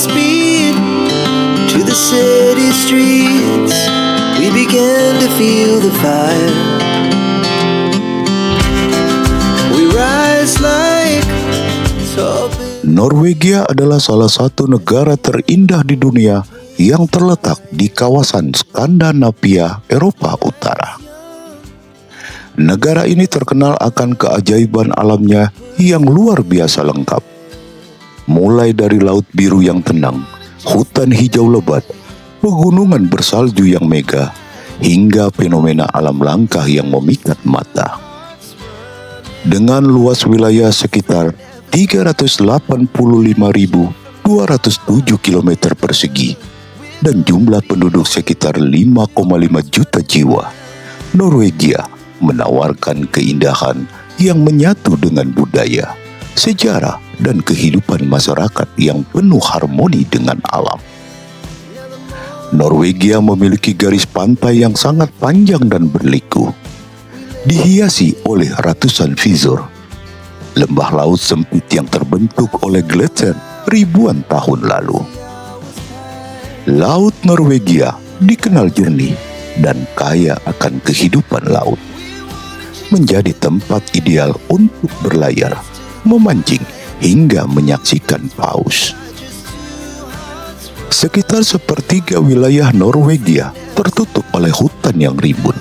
hearts beat to the city streets. We began to feel the fire. We rise like tall buildings. Norwegia adalah salah satu negara terindah di dunia yang terletak di kawasan Skandinavia, Eropa Utara. Negara ini terkenal akan keajaiban alamnya yang luar biasa lengkap. Mulai dari laut biru yang tenang, hutan hijau lebat, pegunungan bersalju yang megah, hingga fenomena alam langka yang memikat mata. Dengan luas wilayah sekitar 385.207 km persegi dan jumlah penduduk sekitar 5,5 juta jiwa, Norwegia menawarkan keindahan yang menyatu dengan budaya, sejarah, dan kehidupan masyarakat yang penuh harmoni dengan alam. Norwegia memiliki garis pantai yang sangat panjang dan berliku, dihiasi oleh ratusan fisur, lembah laut sempit yang terbentuk oleh gletser ribuan tahun lalu. Laut Norwegia dikenal jernih dan kaya akan kehidupan laut, menjadi tempat ideal untuk berlayar, memancing, hingga menyaksikan paus. Sekitar sepertiga wilayah Norwegia tertutup oleh hutan yang rimbun.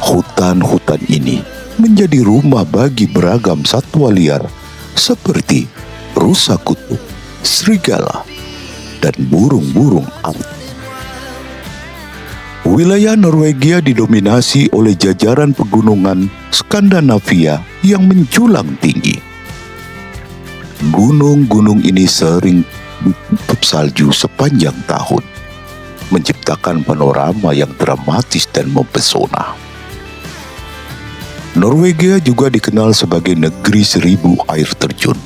Hutan-hutan ini menjadi rumah bagi beragam satwa liar seperti rusa kutub, serigala, dan burung-burung alp. Wilayah Norwegia didominasi oleh jajaran pegunungan Skandinavia yang menjulang tinggi. Gunung-gunung ini sering ditutup salju sepanjang tahun, menciptakan panorama yang dramatis dan mempesona. Norwegia juga dikenal sebagai negeri 1000 air terjun.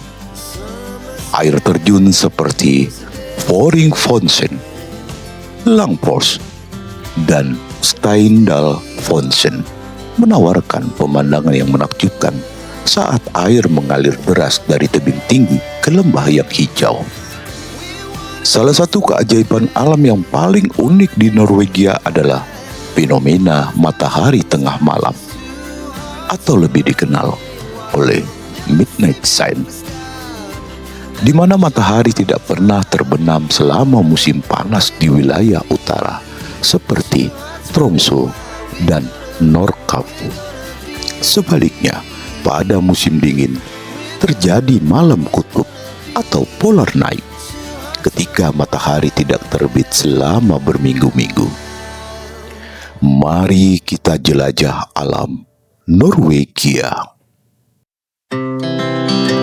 Air terjun seperti Foringfonsen, Langfors, dan Steindalfonsen menawarkan pemandangan yang menakjubkan saat air mengalir deras dari tebing tinggi ke lembah yang hijau. Salah satu keajaiban alam yang paling unik di Norwegia adalah fenomena matahari tengah malam, atau lebih dikenal oleh Midnight Sun, di mana matahari tidak pernah terbenam selama musim panas di wilayah utara seperti Tromsø dan Nordkapp. Sebaliknya, pada musim dingin terjadi malam kutub atau polar night, ketika matahari tidak terbit selama berminggu-minggu. Mari kita jelajah alam Norwegia.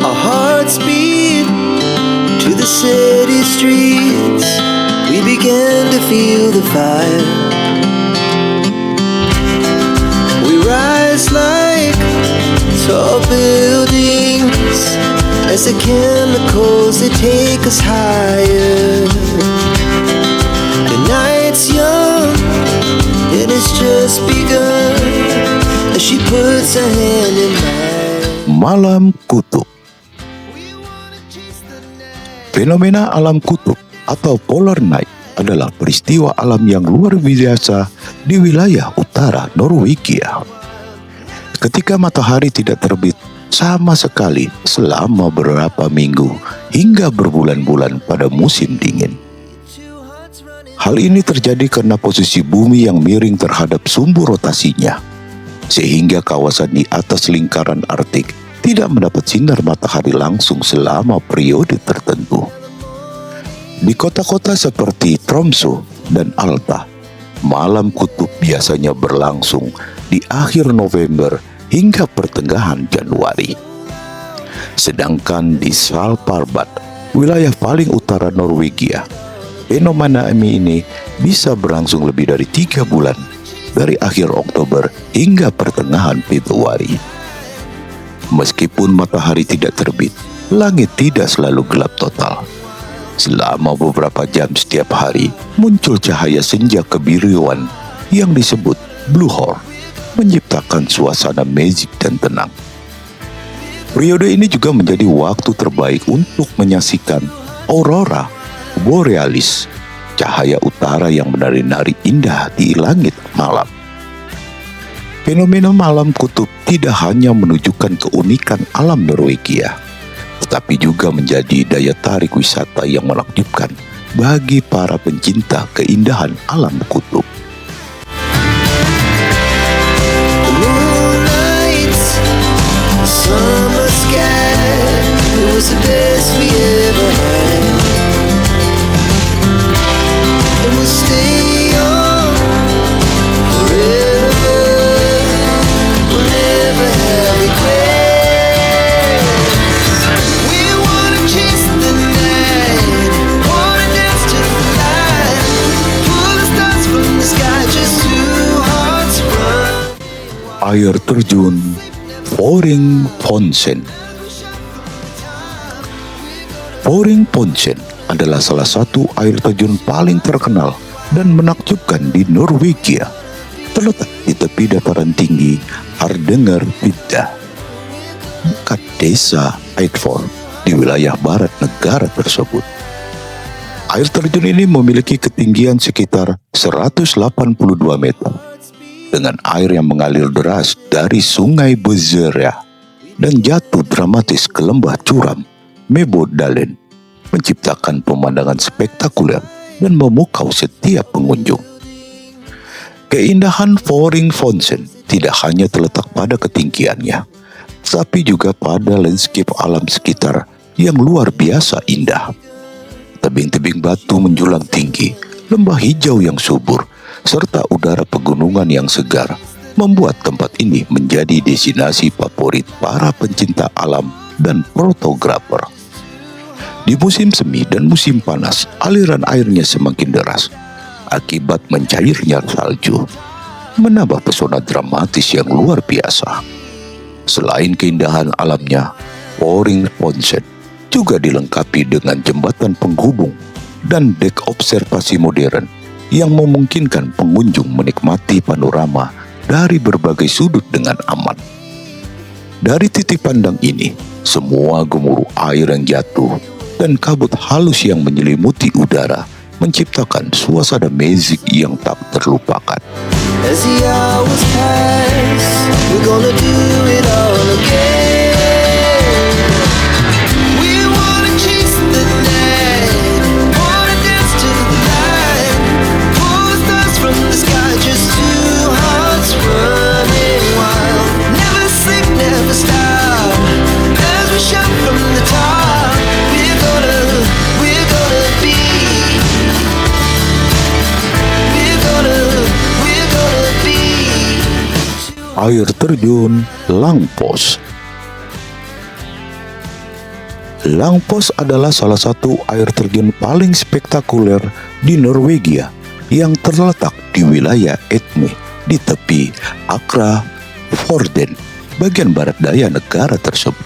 Our hearts beat to the city streets. We began to feel the fire. We rise like tall buildings as the chemicals they take us higher. The night's young and it's just begun as she puts her hand in mine. Malam kutub. Fenomena alam kutub atau polar night adalah peristiwa alam yang luar biasa di wilayah utara Norwegia. Ketika matahari tidak terbit sama sekali selama beberapa minggu hingga berbulan-bulan pada musim dingin. Hal ini terjadi karena posisi bumi yang miring terhadap sumbu rotasinya, sehingga kawasan di atas lingkaran Arktik tidak mendapat sinar matahari langsung selama periode tertentu. Di kota-kota seperti Tromsø dan Alta, malam kutub biasanya berlangsung di akhir November hingga pertengahan Januari. Sedangkan di Svalbard, wilayah paling utara Norwegia, fenomena ini bisa berlangsung lebih dari 3 bulan, dari akhir Oktober hingga pertengahan Februari. Meskipun matahari tidak terbit, langit tidak selalu gelap total. Selama beberapa jam setiap hari, muncul cahaya senja kebiruan yang disebut Blue Horn, menciptakan suasana magic dan tenang. Periode ini juga menjadi waktu terbaik untuk menyaksikan aurora borealis, cahaya utara yang menari-nari indah di langit malam. Fenomena malam kutub tidak hanya menunjukkan keunikan alam Norwegia, tetapi juga menjadi daya tarik wisata yang menakjubkan bagi para pencinta keindahan alam kutub. Moonlight, summer sky, it was the best we ever had. And we'll stay on forever. We'll never have regrets. We wanna chase the night, wanna dance to the light, pull the stars from the sky, just two hearts run. Air terjun Foring Ponsen. Foring Ponsen adalah salah satu air terjun paling terkenal dan menakjubkan di Norwegia. Terletak di tepi dataran tinggi Hardangervidda, dekat desa Eidfjord di wilayah barat negara tersebut. Air terjun ini memiliki ketinggian sekitar 182 meter. Dengan air yang mengalir deras dari sungai Bezerya dan jatuh dramatis ke lembah curam Mebodalen, menciptakan pemandangan spektakuler dan memukau setiap pengunjung. Keindahan Foring Ponsen tidak hanya terletak pada ketinggiannya, tapi juga pada landscape alam sekitar yang luar biasa indah. Tebing-tebing batu menjulang tinggi, lembah hijau yang subur, serta udara pegunungan yang segar membuat tempat ini menjadi destinasi favorit para pencinta alam dan fotografer. Di musim semi dan musim panas, aliran airnya semakin deras akibat mencairnya salju, menambah pesona dramatis yang luar biasa. Selain keindahan alamnya, Foring Ponsen juga dilengkapi dengan jembatan penghubung dan dek observasi modern yang memungkinkan pengunjung menikmati panorama dari berbagai sudut dengan aman. Dari titik pandang ini, semua gemuruh air yang jatuh dan kabut halus yang menyelimuti udara menciptakan suasana magic yang tak terlupakan. As the hours pass, we're gonna do it all again. We wanna chase the night, wanna dance to the light, pull the stars from the sky, just two hearts running wild. Never sleep, never stop, as we shout from the top. We're gonna be, we're gonna be. Air terjun Langfoss. Langfoss adalah salah satu air terjun paling spektakuler di Norwegia yang terletak di wilayah Etne di tepi Akra Forden, bagian barat daya negara tersebut.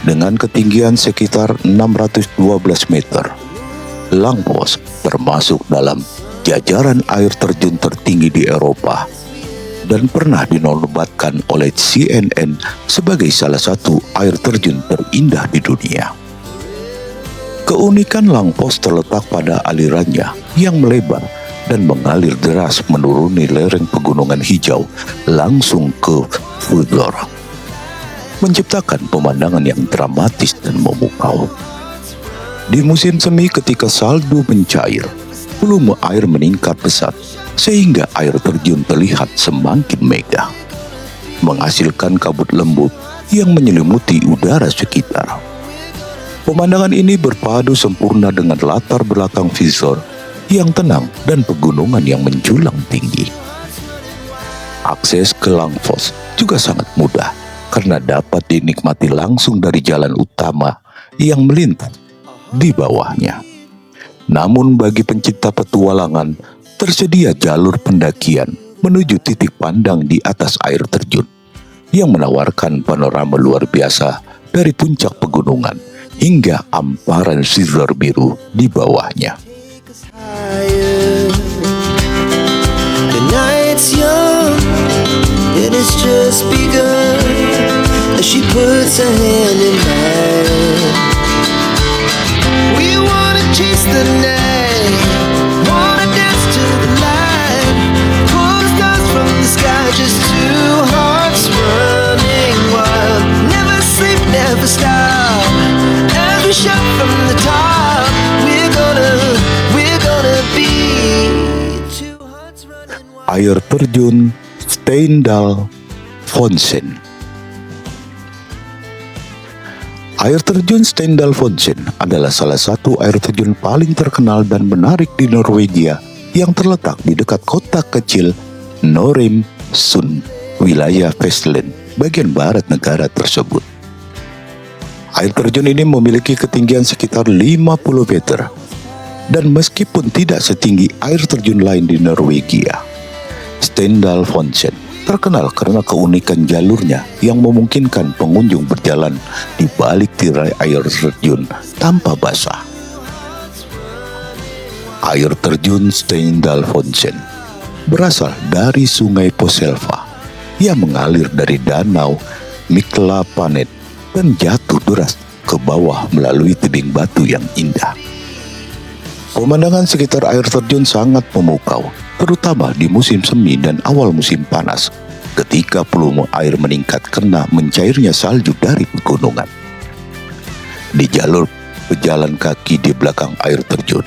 Dengan ketinggian sekitar 612 meter, Langfoss termasuk dalam jajaran air terjun tertinggi di Eropa dan pernah dinobatkan oleh CNN sebagai salah satu air terjun terindah di dunia. Keunikan Langfoss terletak pada alirannya yang melebar dan mengalir deras menuruni lereng pegunungan hijau langsung ke Fuglor, menciptakan pemandangan yang dramatis dan memukau. Di musim semi ketika salju mencair, volume air meningkat pesat sehingga air terjun terlihat semakin megah, menghasilkan kabut lembut yang menyelimuti udara sekitar. Pemandangan ini berpadu sempurna dengan latar belakang Fjord yang tenang dan pegunungan yang menjulang tinggi. Akses ke Langfoss juga sangat mudah karena dapat dinikmati langsung dari jalan utama yang melintas di bawahnya. Namun bagi pencinta petualangan, tersedia jalur pendakian menuju titik pandang di atas air terjun yang menawarkan panorama luar biasa dari puncak pegunungan hingga hamparan Fjord biru di bawahnya. The night's young, and it's just begun. As she puts her hand in mine, we wanna chase a shot from the top. We're gonna be two hearts running wild. Air terjun Steindal Fonsen. Air terjun Steindal Fonsen adalah salah satu air terjun paling terkenal dan menarik di Norwegia yang terletak di dekat kota kecil Norimsund, wilayah Vestland, bagian barat negara tersebut. Air terjun ini memiliki ketinggian sekitar 50 meter, dan meskipun tidak setinggi air terjun lain di Norwegia, Steindal Fonsen terkenal karena keunikan jalurnya yang memungkinkan pengunjung berjalan di balik tirai air terjun tanpa basah. Air terjun Steindal Fonsen berasal dari Sungai Poselva yang mengalir dari danau Miklapanet dan jatuh deras ke bawah melalui tebing batu yang indah. Pemandangan sekitar air terjun sangat memukau, terutama di musim semi dan awal musim panas, ketika volume air meningkat karena mencairnya salju dari pegunungan. Di jalur pejalan kaki di belakang air terjun,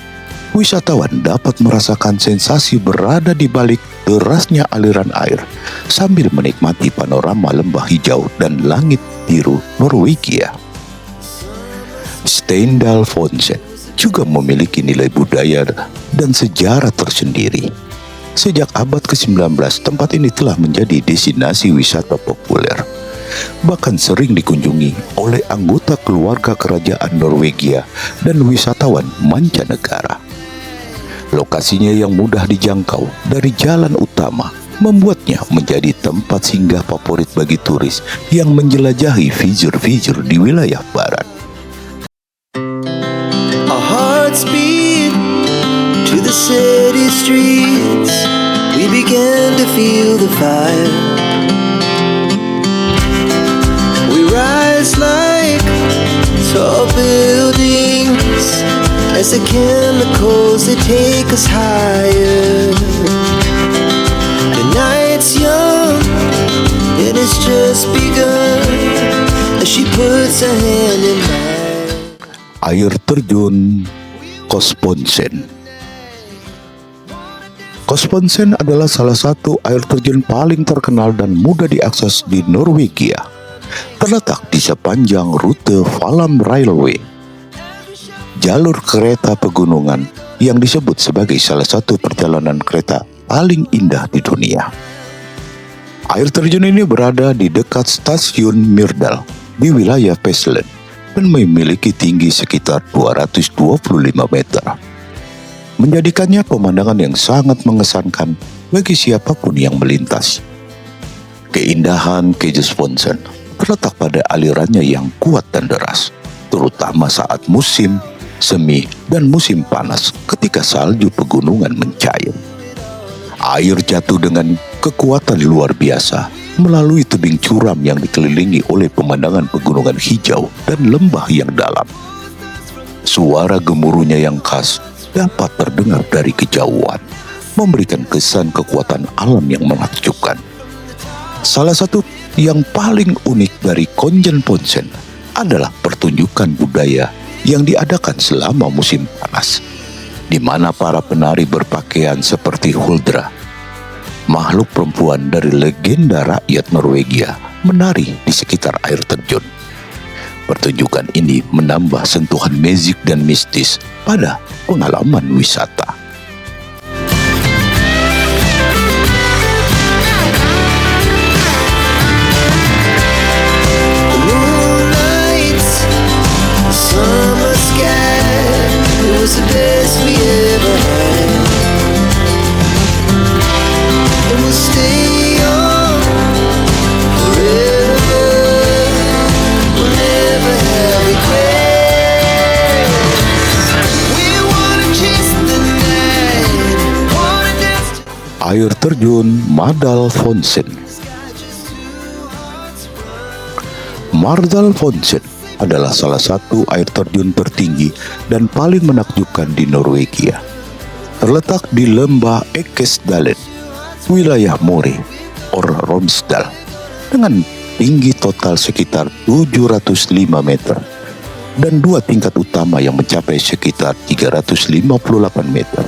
wisatawan dapat merasakan sensasi berada di balik derasnya aliran air sambil menikmati panorama lembah hijau dan langit biru Norwegia. Steindal Fonsen juga memiliki nilai budaya dan sejarah tersendiri. Sejak abad ke-19, tempat ini telah menjadi destinasi wisata populer, bahkan sering dikunjungi oleh anggota keluarga kerajaan Norwegia dan wisatawan mancanegara. Lokasinya yang mudah dijangkau dari jalan utama membuatnya menjadi tempat singgah favorit bagi turis yang menjelajahi fijur-fijur di wilayah barat. Our hearts beat to the city streets. We began to feel the fire. We rise like tall buildings as the chemicals they take us higher. The night's young, it has just begun as she puts her hand in mine. Air terjun Kosponsen. Kosponsen adalah salah satu air terjun paling terkenal dan mudah diakses di Norwegia. Terletak di sepanjang rute Valam Railway, jalur kereta pegunungan yang disebut sebagai salah satu perjalanan kereta paling indah di dunia. Air terjun ini berada di dekat stasiun Myrdal di wilayah Vestland dan memiliki tinggi sekitar 225 meter. Menjadikannya pemandangan yang sangat mengesankan bagi siapapun yang melintas. Keindahan Kejusfonsen terletak pada alirannya yang kuat dan deras, terutama saat musim semi dan musim panas ketika salju pegunungan mencair. Air jatuh dengan kekuatan luar biasa melalui tebing curam yang dikelilingi oleh pemandangan pegunungan hijau dan lembah yang dalam. Suara gemuruhnya yang khas dapat terdengar dari kejauhan, memberikan kesan kekuatan alam yang menakjubkan. Salah satu yang paling unik dari Kongen-Ponsen adalah pertunjukan budaya yang diadakan selama musim panas, di mana para penari berpakaian seperti Huldra, makhluk perempuan dari legenda rakyat Norwegia, menari di sekitar air terjun. Pertunjukan ini menambah sentuhan magic dan mistis pada pengalaman wisata. Moonlight, summer sky, it was the best we ever had. And we'll stay on forever. We'll never have regrets. We wanna chase the night, wanna dance to Air terjun Mardalfonsen. Mardalfonsen adalah salah satu air terjun tertinggi dan paling menakjubkan di Norwegia. Terletak di lembah Ekesdalen, wilayah Møre or Romsdal, dengan tinggi total sekitar 705 meter. dan 2 tingkat utama yang mencapai sekitar 358 meter.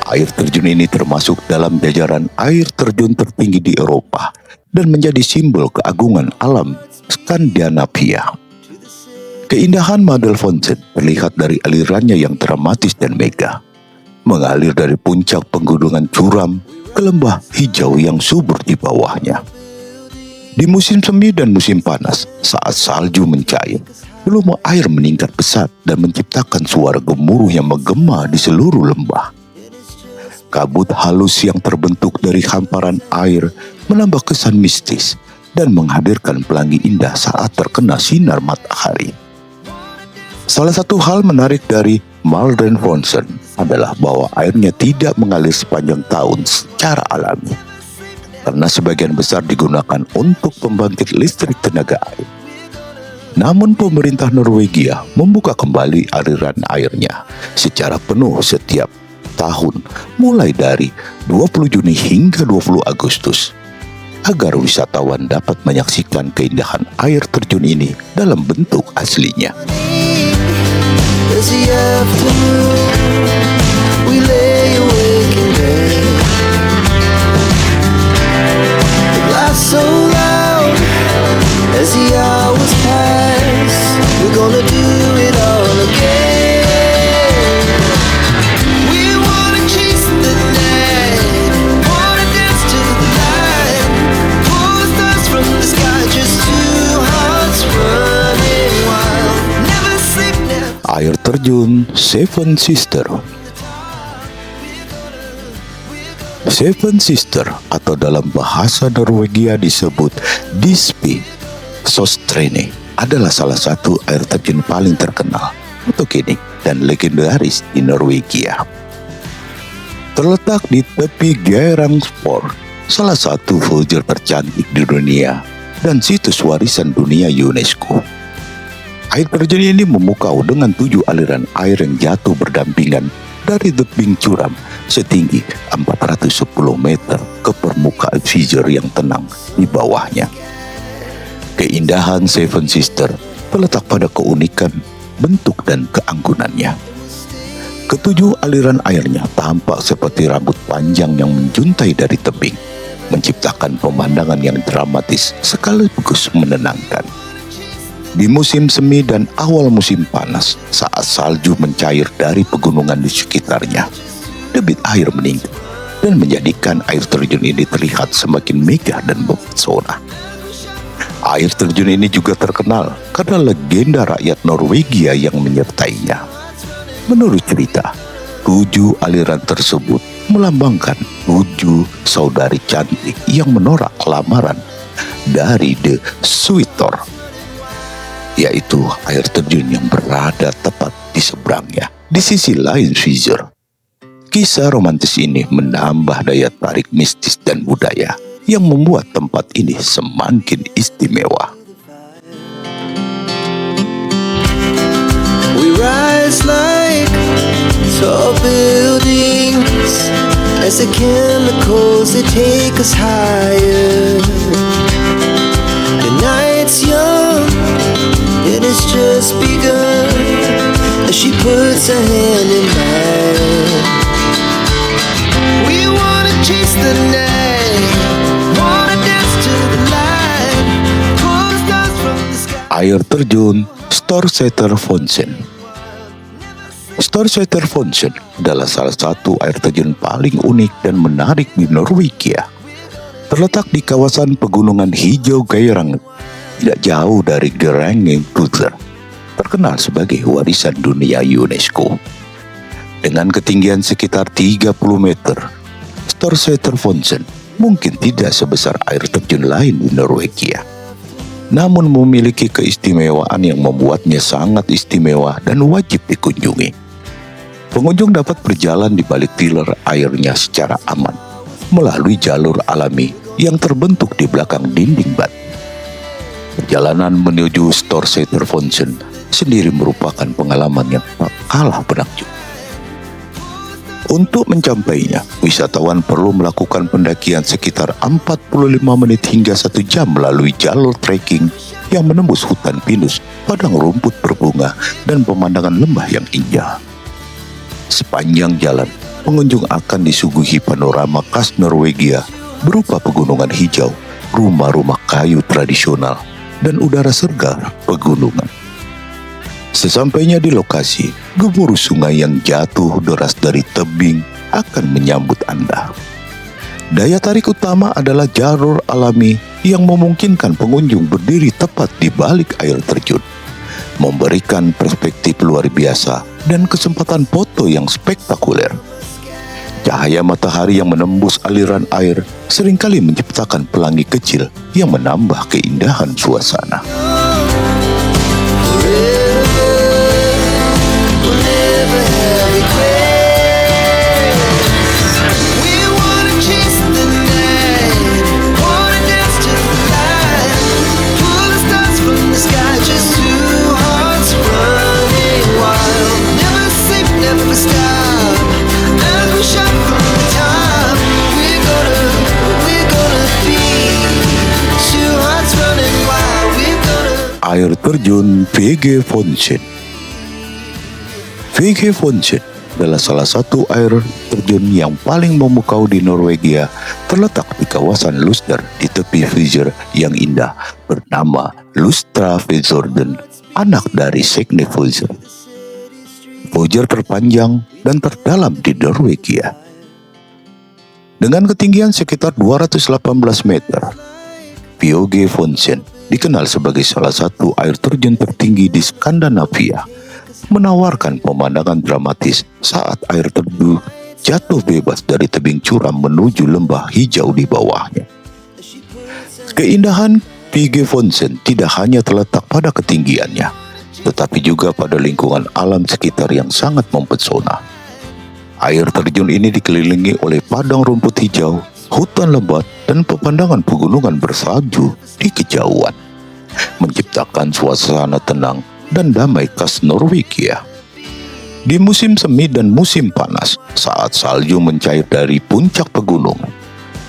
Air terjun ini termasuk dalam jajaran air terjun tertinggi di Eropa dan menjadi simbol keagungan alam Skandinavia. Keindahan Madelfontein terlihat dari alirannya yang dramatis dan megah, mengalir dari puncak pegunungan curam ke lembah hijau yang subur di bawahnya. Di musim semi dan musim panas, saat salju mencair, volume air meningkat pesat dan menciptakan suara gemuruh yang menggema di seluruh lembah. Kabut halus yang terbentuk dari hamparan air menambah kesan mistis dan menghadirkan pelangi indah saat terkena sinar matahari. Salah satu hal menarik dari Madelfontein adalah bahwa airnya tidak mengalir sepanjang tahun secara alami, karena sebagian besar digunakan untuk pembangkit listrik tenaga air. Namun pemerintah Norwegia membuka kembali aliran airnya secara penuh setiap tahun mulai dari 20 Juni hingga 20 Agustus agar wisatawan dapat menyaksikan keindahan air terjun ini dalam bentuk aslinya. As the afternoon, we lay awake in bed. The laughs so loud as the hours pass. We're gonna do it all again. We wanna chase the night, wanna dance to the light. Pull the stars from the sky, just two hearts running wild. Never sleep, never. Air terjun Seven Sister. Seven Sister atau dalam bahasa Norwegia disebut Dispi Sostrene adalah salah satu air terjun paling terkenal, unik dan legendaris di Norwegia. Terletak di tepi Geirangsfjord, salah satu fjord tercantik di dunia dan situs warisan dunia UNESCO. Air terjun ini memukau dengan 7 aliran air yang jatuh berdampingan dari tebing curam setinggi 410 meter ke permukaan fjord yang tenang di bawahnya. Keindahan Seven Sister terletak pada keunikan bentuk dan keanggunannya. Ketujuh aliran airnya tampak seperti rambut panjang yang menjuntai dari tebing, menciptakan pemandangan yang dramatis sekaligus menenangkan. Di musim semi dan awal musim panas, saat salju mencair dari pegunungan di sekitarnya, debit air meningkat dan menjadikan air terjun ini terlihat semakin megah dan mempesona. Air terjun ini juga terkenal karena legenda rakyat Norwegia yang menyertainya. Menurut cerita, 7 aliran tersebut melambangkan 7 saudari cantik yang menolak lamaran dari The Suitor, yaitu air terjun yang berada tepat di seberangnya, di sisi lain fjord. Kisah romantis ini menambah daya tarik mistis dan budaya yang membuat tempat ini semakin istimewa. We rise like tall buildings as the chemicals they take us higher. The night's young, it has just begun as she puts her hand in mine. We wanna chase the night, wanna dance to the light, pull the stars from the sky. Air terjun Storseterfontein. Storseterfontein adalah salah satu air terjun paling unik dan menarik di Norwegia. Terletak di kawasan pegunungan hijau Geiranger, tidak jauh dari Geiranger, terkenal sebagai warisan dunia UNESCO. Dengan ketinggian sekitar 30 meter, Storseterfontein mungkin tidak sebesar air terjun lain di Norwegia, namun memiliki keistimewaan yang membuatnya sangat istimewa dan wajib dikunjungi. Pengunjung dapat berjalan di balik tiler airnya secara aman, melalui jalur alami yang terbentuk di belakang dinding batu. Perjalanan menuju Storseterfontein sendiri merupakan pengalaman yang tak kalah menakjubkan. Untuk mencapainya, wisatawan perlu melakukan pendakian sekitar 45 menit hingga 1 jam melalui jalur trekking yang menembus hutan pinus padang rumput berbunga, dan pemandangan lembah yang indah. Sepanjang jalan, pengunjung akan disuguhi panorama khas Norwegia berupa pegunungan hijau, rumah-rumah kayu tradisional, dan udara segar pegunungan. Sesampainya di lokasi, gemuruh sungai yang jatuh deras dari tebing akan menyambut Anda. Daya tarik utama adalah jalur alami yang memungkinkan pengunjung berdiri tepat di balik air terjun, memberikan perspektif luar biasa dan kesempatan foto yang spektakuler. Cahaya matahari yang menembus aliran air seringkali menciptakan pelangi kecil yang menambah keindahan suasana. Air terjun VG Fonsen. VG Fonsen adalah salah satu air terjun yang paling memukau di Norwegia, terletak di kawasan Luster di tepi Fjord yang indah bernama Lustrafjorden, anak dari Signe Fjord. Fjord terpanjang dan terdalam di Norwegia. Dengan ketinggian sekitar 218 meter, VG Fonsen dikenal sebagai salah satu air terjun tertinggi di Skandinavia, menawarkan pemandangan dramatis saat air terjun jatuh bebas dari tebing curam menuju lembah hijau di bawahnya. Keindahan VG Fonsen tidak hanya terletak pada ketinggiannya, tetapi juga pada lingkungan alam sekitar yang sangat mempesona. Air terjun ini dikelilingi oleh padang rumput hijau, hutan lebat, dan pemandangan pegunungan bersalju di kejauhan, menciptakan suasana tenang dan damai khas Norwegia. Di musim semi dan musim panas, saat salju mencair dari puncak pegunungan,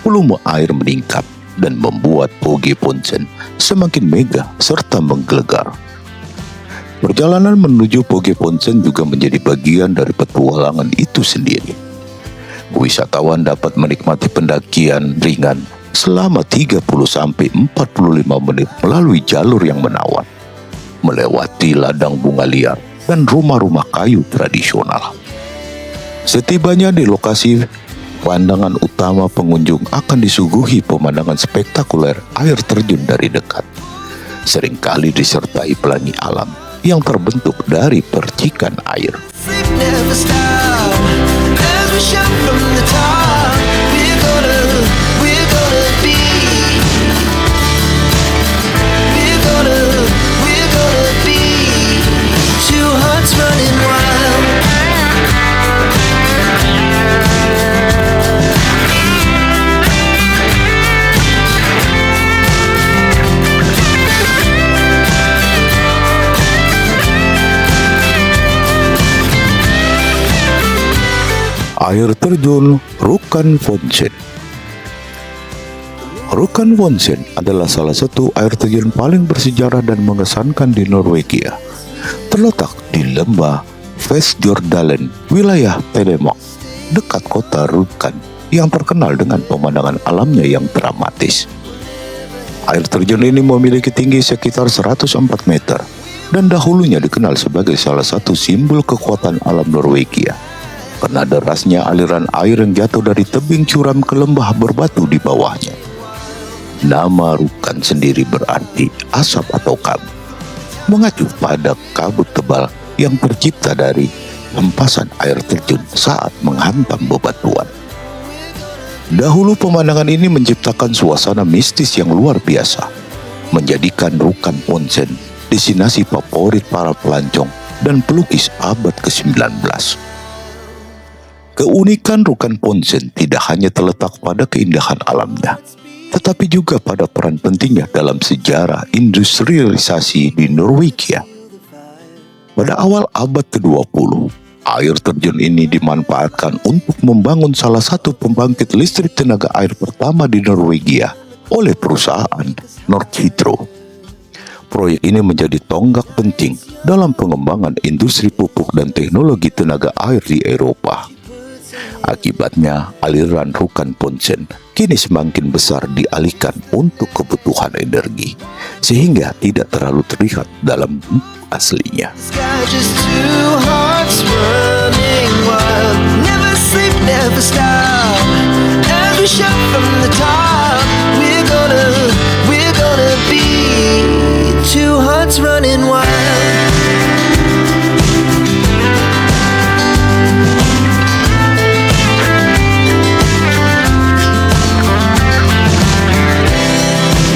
volume air meningkat dan membuat VG Fonsen semakin megah serta menggelegar. Perjalanan menuju VG Fonsen juga menjadi bagian dari petualangan itu sendiri. Wisatawan dapat menikmati pendakian ringan selama 30-45 menit melalui jalur yang menawan, melewati ladang bunga liar dan rumah-rumah kayu tradisional. Setibanya di lokasi, pandangan utama pengunjung akan disuguhi pemandangan spektakuler air terjun dari dekat, seringkali disertai pelangi alam yang terbentuk dari percikan air. Air terjun Rjukan Fonsen. Rjukan Fonsen adalah salah satu air terjun paling bersejarah dan mengesankan di Norwegia. Terletak di lembah Vestfjorddalen, wilayah Telemark, dekat kota Rjukan yang terkenal dengan pemandangan alamnya yang dramatis. Air terjun ini memiliki tinggi sekitar 104 meter dan dahulunya dikenal sebagai salah satu simbol kekuatan alam Norwegia karena derasnya aliran air yang jatuh dari tebing curam ke lembah berbatu di bawahnya. Nama Rjukan sendiri berarti asap atau kabut, mengacu pada kabut tebal yang tercipta dari hempasan air terjun saat menghantam bebatuan. Dahulu pemandangan ini menciptakan suasana mistis yang luar biasa, menjadikan Rjukan Fonsen destinasi favorit para pelancong dan pelukis abad ke-19. Keunikan Rjukan Fonsen tidak hanya terletak pada keindahan alamnya, tetapi juga pada peran pentingnya dalam sejarah industrialisasi di Norwegia. Pada awal abad ke-20, air terjun ini dimanfaatkan untuk membangun salah satu pembangkit listrik tenaga air pertama di Norwegia oleh perusahaan Norsk Hydro. proyek ini menjadi tonggak penting dalam pengembangan industri pupuk dan teknologi tenaga air di Eropa. Akibatnya, aliran Rjukan Ponsen kini semakin besar dialihkan untuk kebutuhan energi, sehingga tidak terlalu terlihat dalam aslinya. Sky just two hearts running wild. Never sleep, never stop. As we shout from the top, we're gonna be two hearts running wild.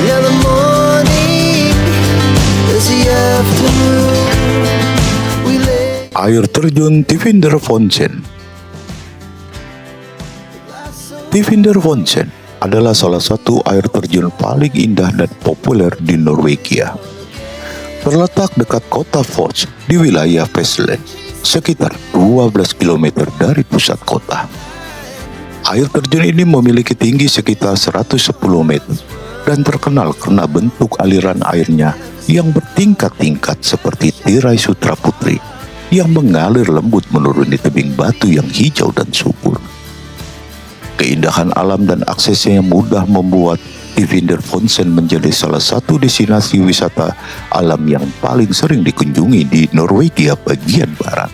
Now the morning is the afternoon. We lay Air terjun Tivinderfontein. Tivinderfontein adalah salah satu air terjun paling indah dan populer di Norwegia. Terletak dekat kota Fors di wilayah Vestland, sekitar 12 km dari pusat kota. Air terjun ini memiliki tinggi sekitar 110 meter dan terkenal karena bentuk aliran airnya yang bertingkat-tingkat seperti tirai sutra putri yang mengalir lembut menuruni tebing batu yang hijau dan subur. Keindahan alam dan aksesnya yang mudah membuat Tivinderfontein menjadi salah satu destinasi wisata alam yang paling sering dikunjungi di Norwegia bagian barat.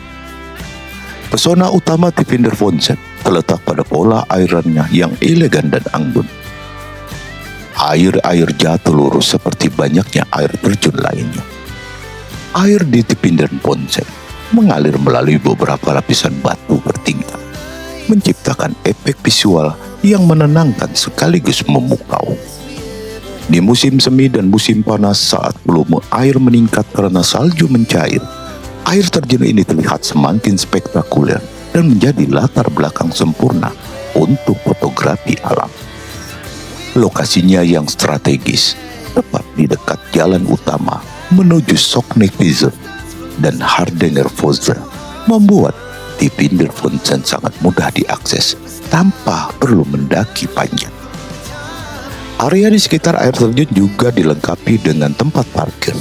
Pesona utama Tivinderfontein terletak pada pola airannya yang elegan dan anggun. Air jatuh lurus seperti banyaknya air terjun lainnya. Air di Tivinderfontein mengalir melalui beberapa lapisan batu bertingkat, menciptakan efek visual yang menenangkan sekaligus memukau. Di musim semi dan musim panas saat volume air meningkat karena salju mencair, air terjun ini terlihat semakin spektakuler dan menjadi latar belakang sempurna untuk fotografi alam. Lokasinya yang strategis, tepat di dekat jalan utama menuju Soknefize dan Hardangerfjord, membuat Tivinderfontein sangat mudah diakses tanpa perlu mendaki panjang. Area di sekitar air terjun juga dilengkapi dengan tempat parkir,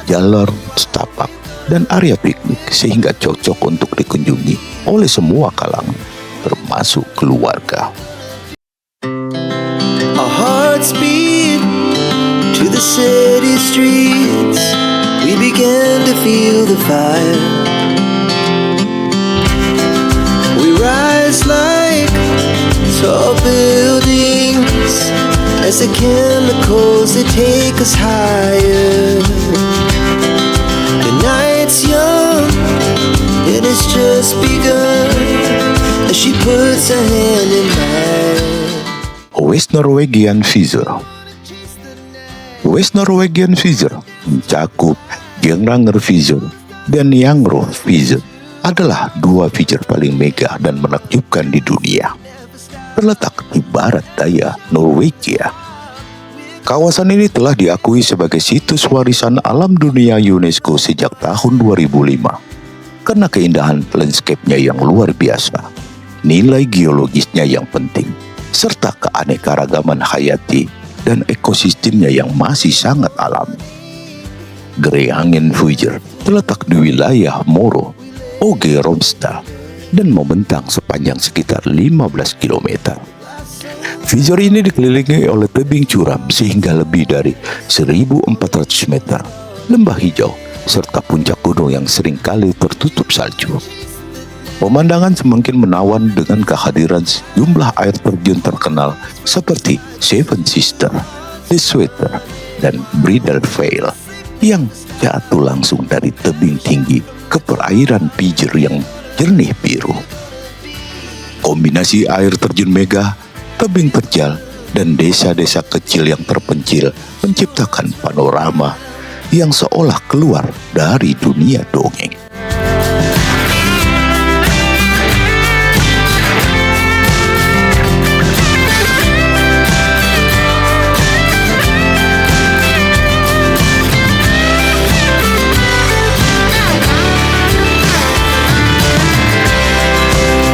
jalan setapak, dan area piknik sehingga cocok untuk dikunjungi oleh semua kalangan, termasuk keluarga. our hearts beat to the city streets. We began to feel the fire. We rise like tall buildings as the chemicals they take us higher. The night's young, it has just begun as she puts her hand in mine. West Norwegian Fjord. West Norwegian Fjord mencakup Geirangerfjord dan Nyangrofjord, adalah dua fjord paling megah dan menakjubkan di dunia. Terletak di barat daya Norwegia. Kawasan ini telah diakui sebagai situs warisan alam dunia UNESCO sejak tahun 2005 karena keindahan landscape-nya yang luar biasa, nilai geologisnya yang penting, serta keanekaragaman hayati dan ekosistemnya yang masih sangat alami. Geirangerfjord terletak di wilayah Møre og Romsdal dan membentang sepanjang sekitar 15 km. Fjord ini dikelilingi oleh tebing curam sehingga lebih dari 1.400 meter, lembah hijau, serta puncak gunung yang seringkali tertutup salju. Pemandangan semakin menawan dengan kehadiran sejumlah air terjun terkenal seperti Seven Sisters, The Sweater, dan Bridal Veil yang jatuh langsung dari tebing tinggi ke perairan Fjord yang jernih biru. Kombinasi air terjun megah, tebing terjal, dan desa-desa kecil yang terpencil menciptakan panorama yang seolah keluar dari dunia dongeng.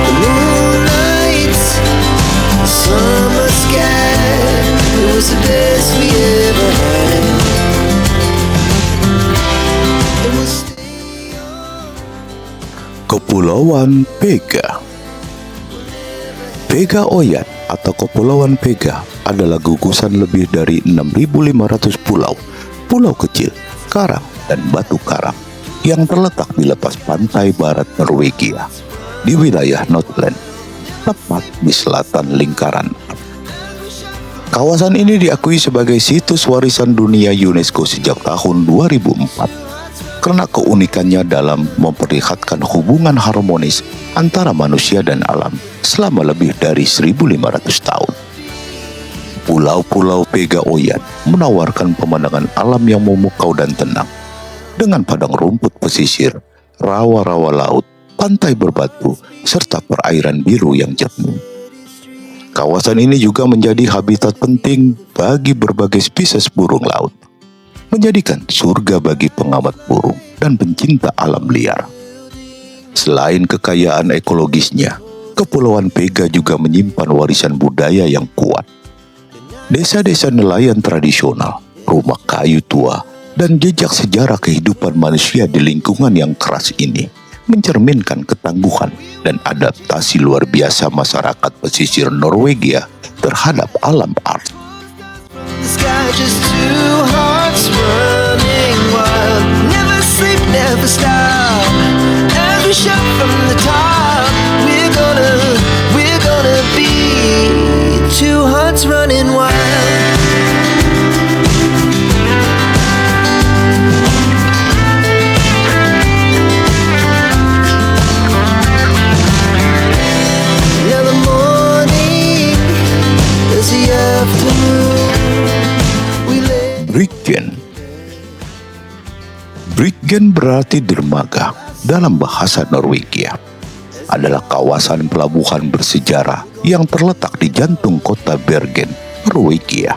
The moonlight, summer sky, it was the best we ever had. Kepulauan Vega. Vega Oyan atau Kepulauan Vega adalah gugusan lebih dari 6.500 pulau, pulau kecil, karang, dan batu karang yang terletak di lepas pantai barat Norwegia, di wilayah Nordland, tepat di selatan lingkaran. Kawasan ini diakui sebagai situs warisan dunia UNESCO sejak tahun 2004 karena keunikannya dalam memperlihatkan hubungan harmonis antara manusia dan alam selama lebih dari 1.500 tahun. Pulau-pulau Vega Oyan menawarkan pemandangan alam yang memukau dan tenang, dengan padang rumput pesisir, rawa-rawa laut, pantai berbatu, serta perairan biru yang jernih. Kawasan ini juga menjadi habitat penting bagi berbagai spesies burung laut, menjadikan surga bagi pengamat burung dan pencinta alam liar. Selain kekayaan ekologisnya, Kepulauan Vega juga menyimpan warisan budaya yang kuat. Desa-desa nelayan tradisional, rumah kayu tua, dan jejak sejarah kehidupan manusia di lingkungan yang keras ini mencerminkan ketangguhan dan adaptasi luar biasa masyarakat pesisir Norwegia terhadap alam art. The sky just two hearts running wild. Never sleep, never stop. As we shout from the top, we're gonna be two hearts running wild. Now the morning is the afternoon. Briggen. Briggen berarti dermaga dalam bahasa Norwegia. Adalah kawasan pelabuhan bersejarah yang terletak di jantung kota Bergen, Norwegia.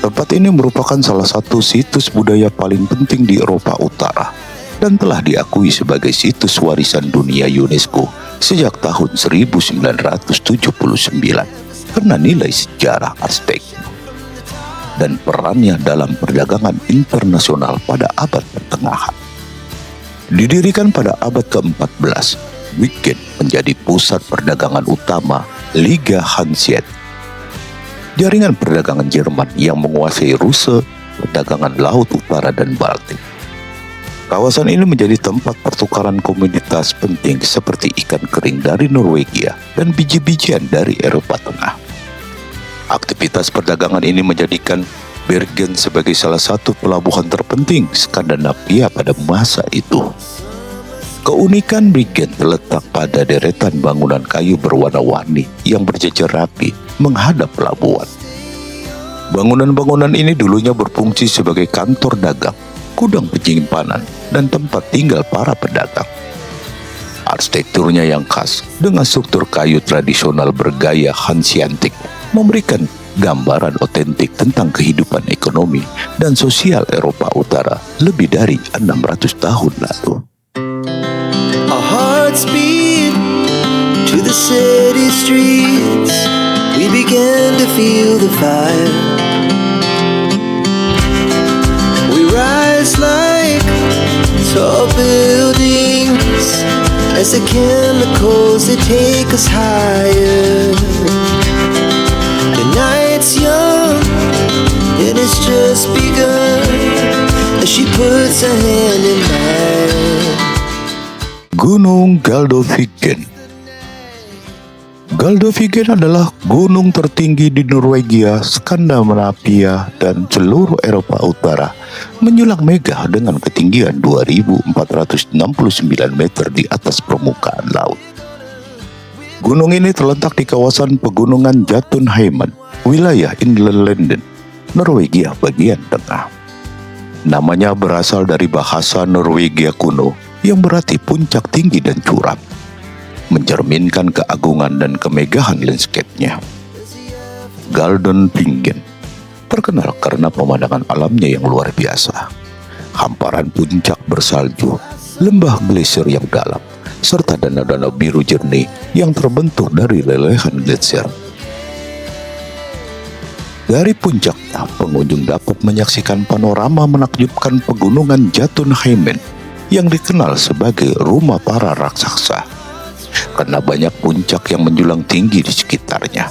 Tempat ini merupakan salah satu situs budaya paling penting di Eropa Utara dan telah diakui sebagai situs warisan dunia UNESCO sejak tahun 1979 karena nilai sejarah Aztec dan perannya dalam perdagangan internasional pada abad pertengahan. Didirikan pada abad ke-14, Briggen menjadi pusat perdagangan utama Liga Hanseatic, jaringan perdagangan Jerman yang menguasai rute perdagangan Laut Utara dan Baltik. Kawasan ini menjadi tempat pertukaran komoditas penting seperti ikan kering dari Norwegia dan biji-bijian dari Eropa Tengah. Aktivitas perdagangan ini menjadikan Bergen sebagai salah satu pelabuhan terpenting Skandinavia pada masa itu. Keunikan Briggen terletak pada deretan bangunan kayu berwarna-warni yang berjejer rapi menghadap pelabuhan. Bangunan-bangunan ini dulunya berfungsi sebagai kantor dagang, gudang penyimpanan, dan tempat tinggal para pedagang. Arsitekturnya yang khas dengan struktur kayu tradisional bergaya Hanseatic memberikan gambaran otentik tentang kehidupan ekonomi dan sosial Eropa Utara lebih dari 600 tahun lalu. Our hearts beat to the city streets. We began to feel the fire. We rise like tall buildings as the chemicals they take us higher. The night's young and it's just begun as she puts her hand in mine. Gunung Galdhøpiggen. Galdhøpiggen adalah gunung tertinggi di Norwegia, Skandinavia, dan seluruh Eropa Utara, menjulang megah dengan ketinggian 2.469 meter di atas permukaan laut. Gunung ini terletak di kawasan pegunungan Jotunheimen, wilayah Innlandet, Norwegia bagian tengah. Namanya berasal dari bahasa Norwegia kuno yang berarti puncak tinggi dan curam, mencerminkan keagungan dan kemegahan landscape-nya. Galdhøpiggen terkenal karena pemandangan alamnya yang luar biasa. Hamparan puncak bersalju, lembah glasier yang dalam, serta danau-danau biru jernih yang terbentuk dari lelehan glasier. Dari puncaknya, pengunjung dapat menyaksikan panorama menakjubkan pegunungan Jotunheimen yang dikenal sebagai rumah para raksasa, karena banyak puncak yang menjulang tinggi di sekitarnya.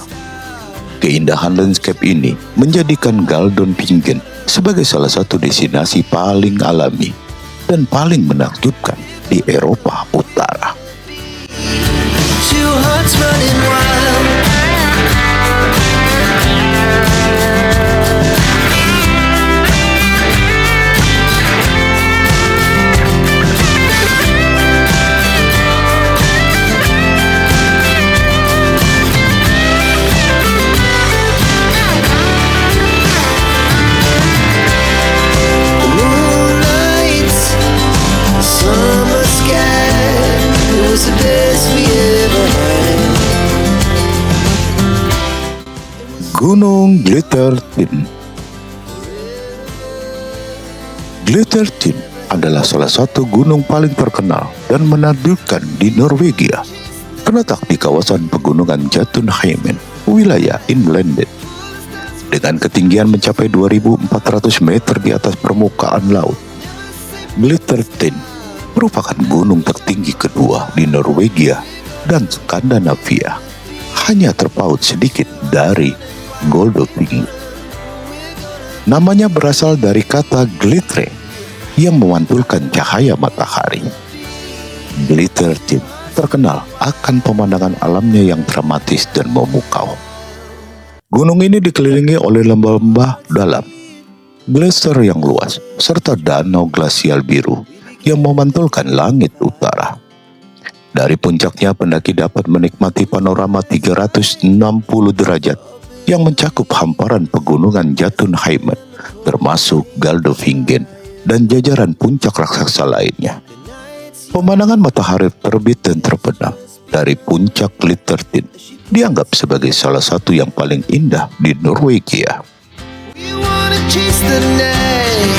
Keindahan landscape ini menjadikan Galdhøpiggen sebagai salah satu destinasi paling alami dan paling menakjubkan di Eropa Utara. Two hearts running wild. The moonlight, summer sky, it was the best we ever had. Gunung Glittertind. Glittertind adalah salah satu gunung paling terkenal dan menakjubkan di Norwegia. Terletak di kawasan pegunungan Jotunheimen, wilayah Innlandet. Dengan ketinggian mencapai 2.400 meter di atas permukaan laut, Glittertind merupakan gunung tertinggi kedua di Norwegia dan Skandinavia, hanya terpaut sedikit dari Galdhøpiggen. Namanya berasal dari kata glitre yang memantulkan cahaya matahari. Glittertind terkenal akan pemandangan alamnya yang dramatis dan memukau. Gunung ini dikelilingi oleh lembah-lembah dalam, gletser yang luas, serta danau glasial biru yang memantulkan langit utara. Dari puncaknya pendaki dapat menikmati panorama 360 derajat yang mencakup hamparan pegunungan Jotunheimen, termasuk Galdhøpiggen dan jajaran puncak raksasa lainnya. Pemandangan matahari terbit dan terbenam dari puncak Glittertind dianggap sebagai salah satu yang paling indah di Norwegia. We wanna chase the night,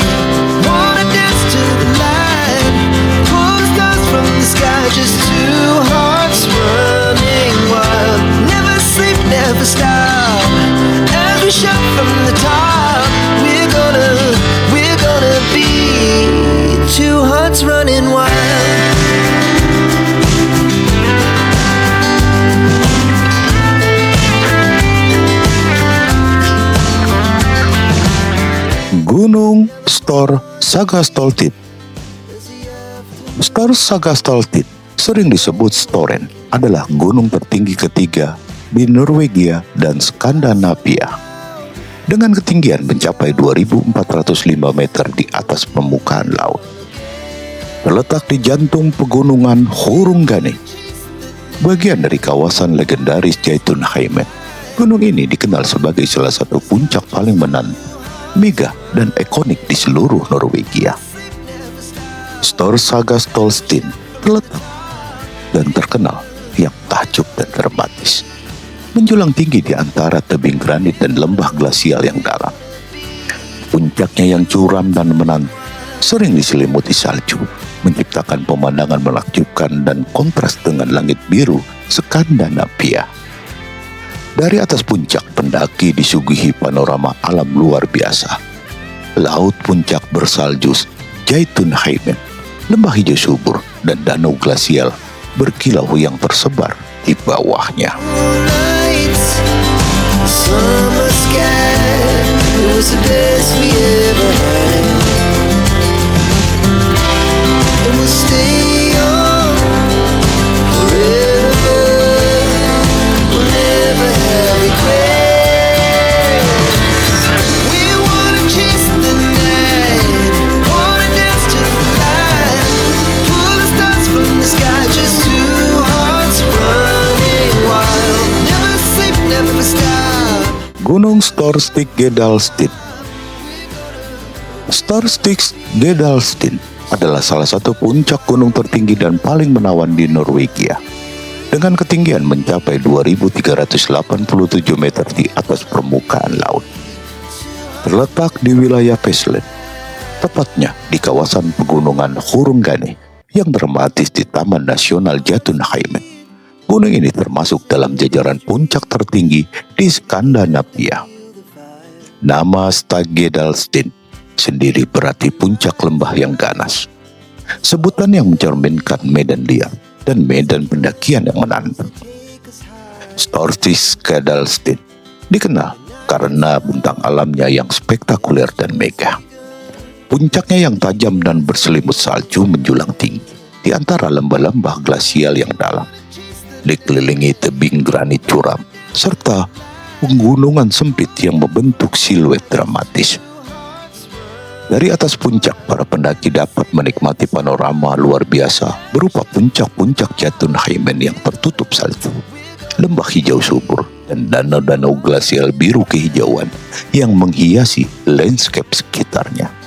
wanna dance to the light, pull the stars from the sky, just two hearts running wild. Never sleep, never stop, as we shout from the top. We're gonna be two hearts running wild. Gunung Storsagastoltind. Storsagastoltind, sering disebut Storen, adalah gunung tertinggi ketiga di Norwegia dan Skandinavia. Dengan ketinggian mencapai 2.405 meter di atas permukaan laut. Terletak di jantung pegunungan Hurungane, bagian dari kawasan legendaris Jotunheimen. Gunung ini dikenal sebagai salah satu puncak paling menantang, megah dan ikonik di seluruh Norwegia. Storsagastoltind terletak dan terkenal yang takjub dan dramatis, menjulang tinggi di antara tebing granit dan lembah glasial yang dalam. Puncaknya yang curam dan menantang sering diselimuti salju, menciptakan pemandangan menakjubkan dan kontras dengan langit biru Skandinavia. Dari atas puncak, pendaki disuguhi panorama alam luar biasa. Laut puncak bersalju Jotunheimen, lembah hijau subur, dan danau glasial berkilau yang tersebar di bawahnya. Moonlight, summer sky, it was the best we ever had. And we'll stay on forever. We'll never have regrets. We wanna chase the night, wanna dance to the light, pull the stars from the sky, just two hearts running wild. Never sleep, never stop. Gunung Storstigsgjedalstind. Storstigsgjedalstind adalah salah satu puncak gunung tertinggi dan paling menawan di Norwegia. Dengan ketinggian mencapai 2.387 meter di atas permukaan laut. Terletak di wilayah Vestland, tepatnya di kawasan pegunungan Hurungane yang dramatis di Taman Nasional Jotunheimen. Gunung ini termasuk dalam jajaran puncak tertinggi di Skandinavia. Nama Storstigsgjedalstind sendiri berarti puncak lembah yang ganas. sebutan yang mencerminkan medan liar dan medan pendakian yang menantang. Stortiskadalstein dikenal karena bentang alamnya yang spektakuler dan megah. Puncaknya yang tajam dan berselimut salju menjulang tinggi di antara lembah-lembah glasial yang dalam, dikelilingi tebing granit curam serta pegunungan sempit yang membentuk siluet dramatis. Dari atas puncak, para pendaki dapat menikmati panorama luar biasa berupa puncak-puncak Jotunheimen yang tertutup salju, lembah hijau subur, dan danau-danau glasial biru kehijauan yang menghiasi landscape sekitarnya.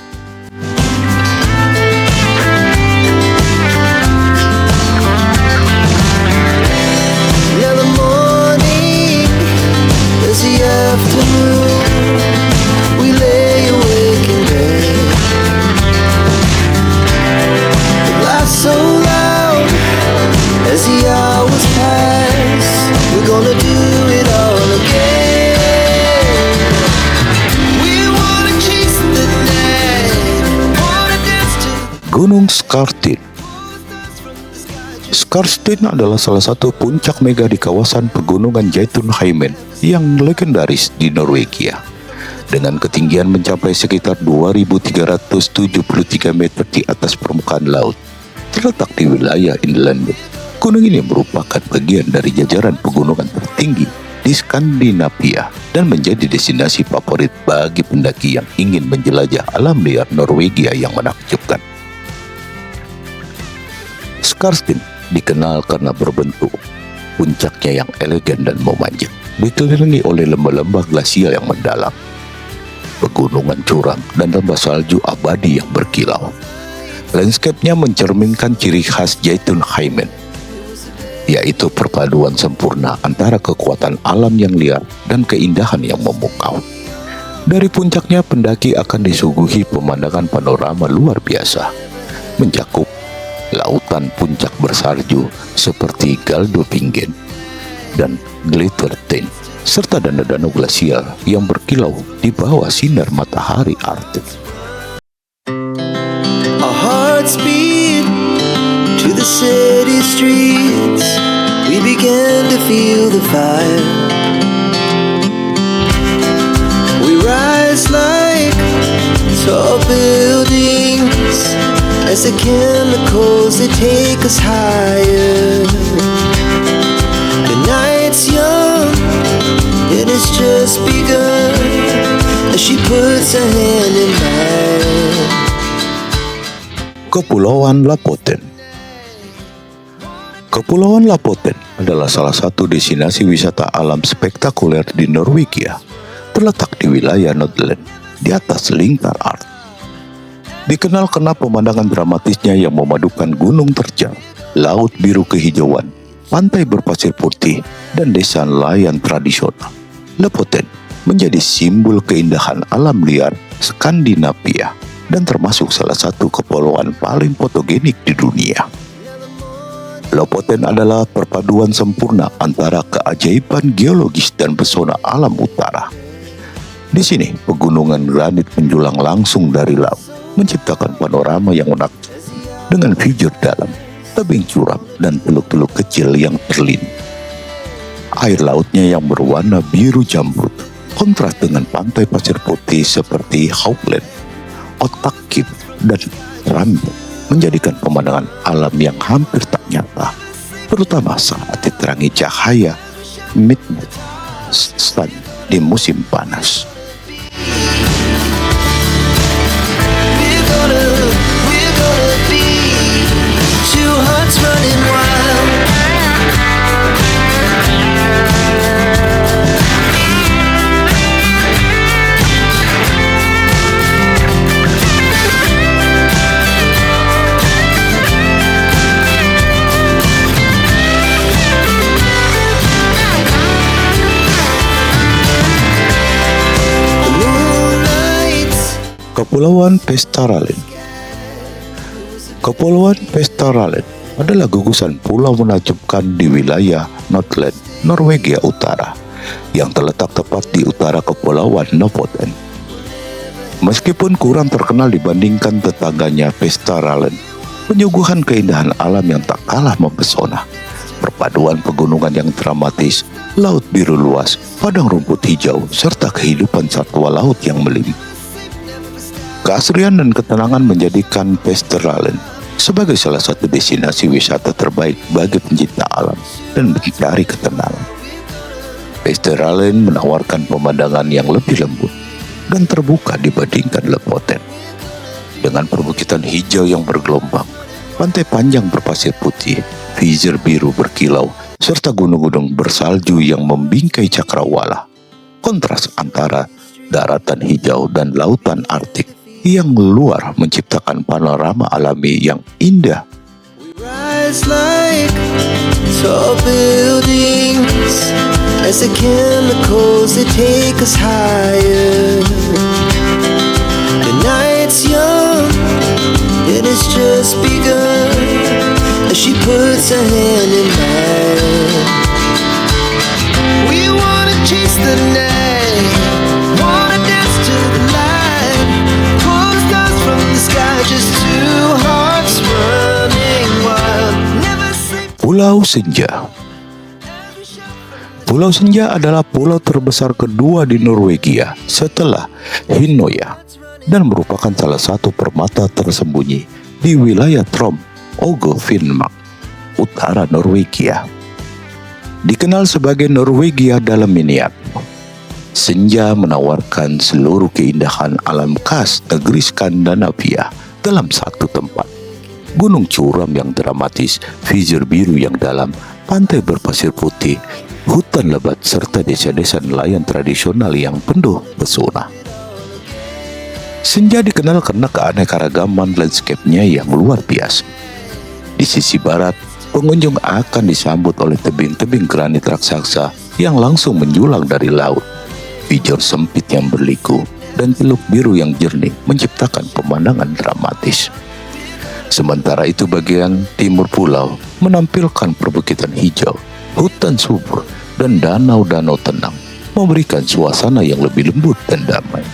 Gunung Skarstein. Skarstein adalah salah satu puncak mega di kawasan pegunungan Jotunheimen yang legendaris di Norwegia. Dengan ketinggian mencapai sekitar 2.373 meter di atas permukaan laut, terletak di wilayah Inlandet. Gunung ini merupakan bagian dari jajaran pegunungan tertinggi di Skandinavia dan menjadi destinasi favorit bagi pendaki yang ingin menjelajah alam liar Norwegia yang menakjubkan. Skarstein dikenal karena berbentuk puncaknya yang elegan dan memanjang, dikelilingi oleh lembah-lembah glasial yang mendalam, pegunungan curam, dan lembah salju abadi yang berkilau. Landscape-nya mencerminkan ciri khas Jotunheimen, yaitu perpaduan sempurna antara kekuatan alam yang liar dan keindahan yang memukau. Dari puncaknya, pendaki akan disuguhi pemandangan panorama luar biasa, mencakup lautan puncak bersalju seperti Galdhøpiggen dan Glittertind, serta danau-danau glasial yang berkilau di bawah sinar matahari Arctic. Our hearts beat to the city streets. We began to feel the fire. We rise like tall buildings as the chemicals they take us higher. The night's young, it has just begun as she puts her hand in mine. Kepulauan Lofoten. Kepulauan Lofoten adalah salah satu destinasi wisata alam spektakuler di Norwegia, terletak di wilayah Nordland di atas lingkar Arctic. Dikenal karena pemandangan dramatisnya yang memadukan gunung terjal, laut biru kehijauan, pantai berpasir putih, dan desa nelayan tradisional. Lofoten menjadi simbol keindahan alam liar Skandinavia dan termasuk salah satu kepulauan paling fotogenik di dunia. Lofoten adalah perpaduan sempurna antara keajaiban geologis dan pesona alam utara. Di sini, pegunungan granit menjulang langsung dari laut, menciptakan panorama yang menakjubkan dengan figure dalam, tebing curam, dan teluk-teluk kecil yang terlintang. Air lautnya yang berwarna biru jamrut kontras dengan pantai pasir putih seperti Haugland, Ottakif, dan Rambut, menjadikan pemandangan alam yang hampir tak nyata, terutama saat diterangi cahaya midnight sun di musim panas. Kepulauan Vestaraalen. Kepulauan Vestaraalen adalah gugusan pulau menakjubkan di wilayah Nordland, Norwegia Utara, yang terletak tepat di utara Kepulauan Lofoten. Meskipun kurang terkenal dibandingkan tetangganya Vestaraalen, Penyuguhan keindahan alam yang tak kalah mempesona. Perpaduan pegunungan yang dramatis, laut biru luas, padang rumput hijau, serta kehidupan satwa laut yang melimpah. Keasrian dan ketenangan menjadikan Vesteralen sebagai salah satu destinasi wisata terbaik bagi pencinta alam dan mencari ketenangan. Vesteralen menawarkan pemandangan yang lebih lembut dan terbuka dibandingkan Lofoten. Dengan perbukitan hijau yang bergelombang, pantai panjang berpasir putih, visir biru berkilau, serta gunung-gunung bersalju yang membingkai cakrawala. Kontras antara daratan hijau dan lautan Arktik yang luar menciptakan panorama alami yang indah. We rise like tall buildings as the chemicals they take us higher. The night's young, it has just begun as she puts her hand in mine. We wanna chase the night, wanna dance to the light, pull stars from the sky, just two hearts running wild. Never sleep. Pulau Senja. Pulau Senja adalah pulau terbesar kedua di Norwegia setelah Hinnøya dan merupakan salah satu permata tersembunyi di wilayah Troms, Ogo, Finnmark, utara Norwegia. Dikenal sebagai Norwegia dalam miniatur, Senja menawarkan seluruh keindahan alam khas negeri Skandinavia dalam satu tempat. Gunung curam yang dramatis, visir biru yang dalam, pantai berpasir putih, hutan lebat, serta desa-desa nelayan tradisional yang penuh pesona. Senja dikenal karena keanekaragaman landscape-nya yang luar biasa. Di sisi barat, pengunjung akan disambut oleh tebing-tebing granit raksasa yang langsung menjulang dari laut. Vijor sempit yang berliku dan teluk biru yang jernih menciptakan pemandangan dramatis. Sementara itu bagian timur pulau menampilkan perbukitan hijau, hutan subur, dan danau-danau tenang, memberikan suasana yang lebih lembut dan damai.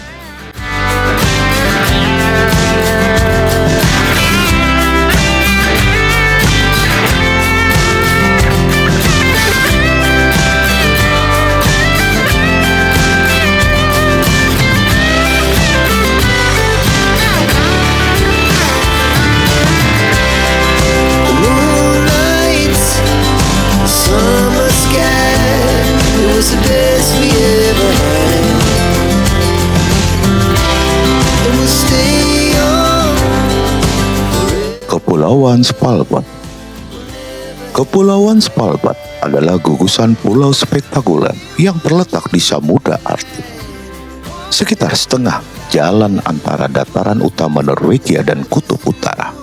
Kepulauan Svalbard. Kepulauan Svalbard adalah gugusan pulau spektakuler yang terletak di Samudra Arktik. Sekitar setengah jalan antara dataran utama Norwegia dan kutub utara.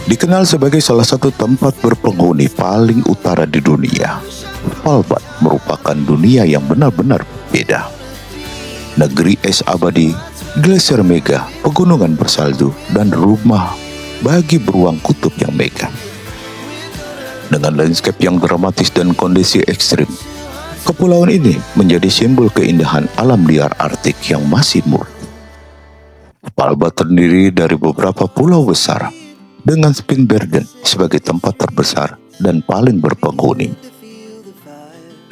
Dikenal sebagai salah satu tempat berpenghuni paling utara di dunia, Svalbard merupakan dunia yang benar-benar berbeda. Negeri es abadi, glacier mega, pegunungan bersalju, dan rumah bagi beruang kutub yang megah. Dengan landscape yang dramatis dan kondisi ekstrim, kepulauan ini menjadi simbol keindahan alam liar Arktik yang masih murni. Svalbard terdiri dari beberapa pulau besar, dengan Spitsbergen sebagai tempat terbesar dan paling berpenghuni.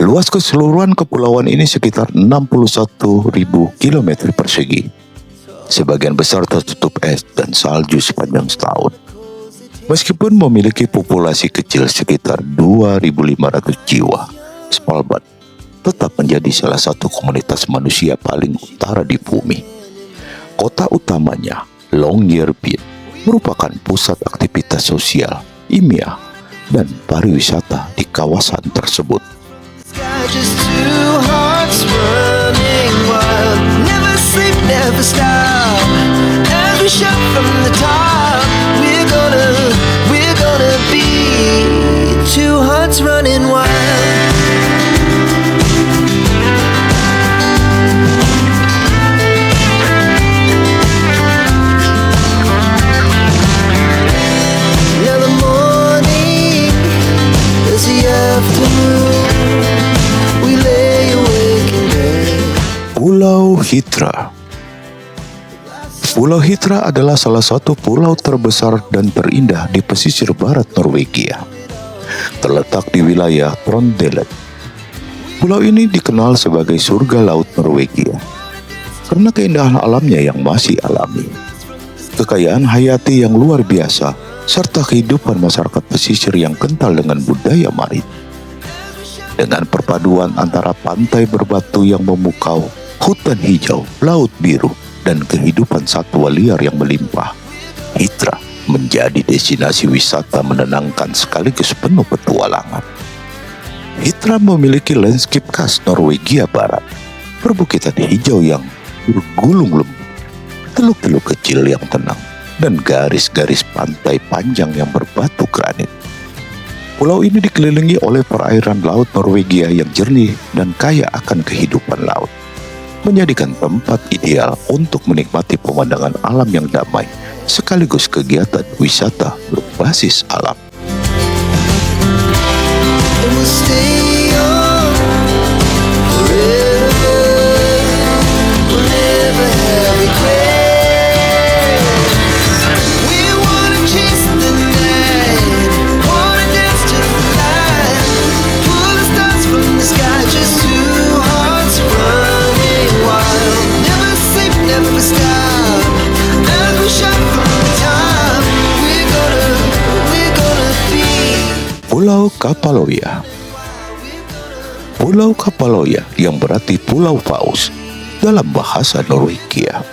Luas keseluruhan kepulauan ini sekitar 61.000 km persegi. Sebagian besar tertutup es dan salju sepanjang setahun. Meskipun memiliki populasi kecil sekitar 2.500 jiwa, Svalbard tetap menjadi salah satu komunitas manusia paling utara di bumi. Kota utamanya, Longyearbyen, merupakan pusat aktivitas sosial, ilmiah, dan pariwisata di kawasan tersebut. Just two hearts running wild. Never sleep, never stop. As we shout from the top, we're gonna be two hearts running wild. Now the morning is the afternoon. Pulau Hitra. Pulau Hitra adalah salah satu pulau terbesar dan terindah di pesisir barat Norwegia. Terletak di wilayah Trøndelag. Pulau ini dikenal sebagai surga laut Norwegia karena keindahan alamnya yang masih alami, kekayaan hayati yang luar biasa, serta kehidupan masyarakat pesisir yang kental dengan budaya marit. Dengan perpaduan antara pantai berbatu yang memukau, hutan hijau, laut biru, dan kehidupan satwa liar yang melimpah, Hitra menjadi destinasi wisata menenangkan sekaligus penuh petualangan. Hitra memiliki landscape khas Norwegia Barat, perbukitan hijau yang bergulung lembut, teluk-teluk kecil yang tenang, dan garis-garis pantai panjang yang berbatu granit. Pulau ini dikelilingi oleh perairan laut Norwegia yang jernih dan kaya akan kehidupan laut, menjadikan tempat ideal untuk menikmati pemandangan alam yang damai sekaligus kegiatan wisata berbasis alam. And we'll stay young forever. We'll never have regrets. We wanna chase the night, wanna dance to the light, pull the stars from the sky, just two hearts running wild. Never sleep, never stop, as we shine from the top. We're gonna be Pulau Kapaloya. Pulau Kapaloya yang berarti Pulau Paus dalam bahasa Norwegia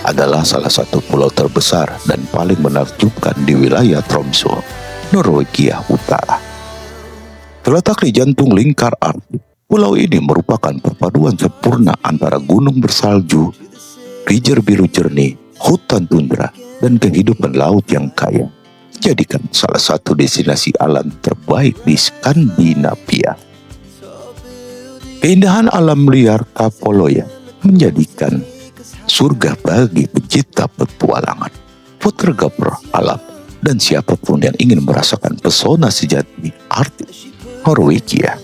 adalah salah satu pulau terbesar dan paling menakjubkan di wilayah Tromsø, Norwegia Utara. Terletak di jantung lingkar Arktik, pulau ini merupakan perpaduan sempurna antara gunung bersalju, rijer biru jernih, hutan tundra, dan kehidupan laut yang kaya. Jadikan salah satu destinasi alam terbaik di Skandinavia. Keindahan alam liar Kapaloya menjadikan surga bagi pecinta petualangan, fotografer alam, dan siapapun yang ingin merasakan pesona sejati Arktik Norwegia.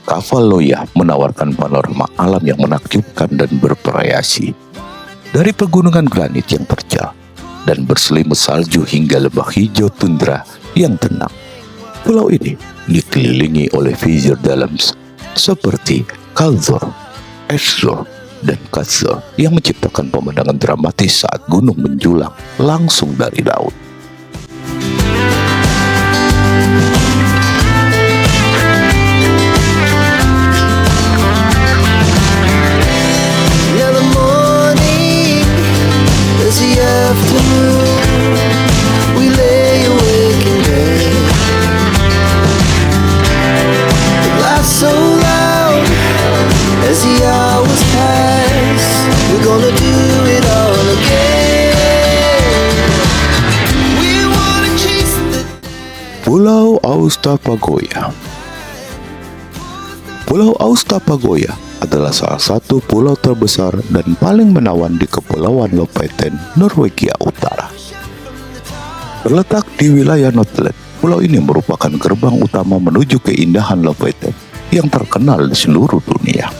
Kapaloya menawarkan panorama alam yang menakjubkan dan bervariasi, dari pegunungan granit yang terjal dan berselimut salju hingga lembah hijau tundra yang tenang. Pulau ini dikelilingi oleh visir dalam seperti Kalsor, Esor, dan Katsor yang menciptakan pemandangan dramatis saat gunung menjulang langsung dari laut. Now the morning is the afternoon. We lay awake in bed. The laughs so loud as the hours pass. We're gonna do it all again. We wanna chase the Pulau Austapagoya. Pulau Austapagoya adalah salah satu pulau terbesar dan paling menawan di Kepulauan Lofoten, Norwegia Utara. Terletak di wilayah Nordland, pulau ini merupakan gerbang utama menuju keindahan Lofoten yang terkenal di seluruh dunia.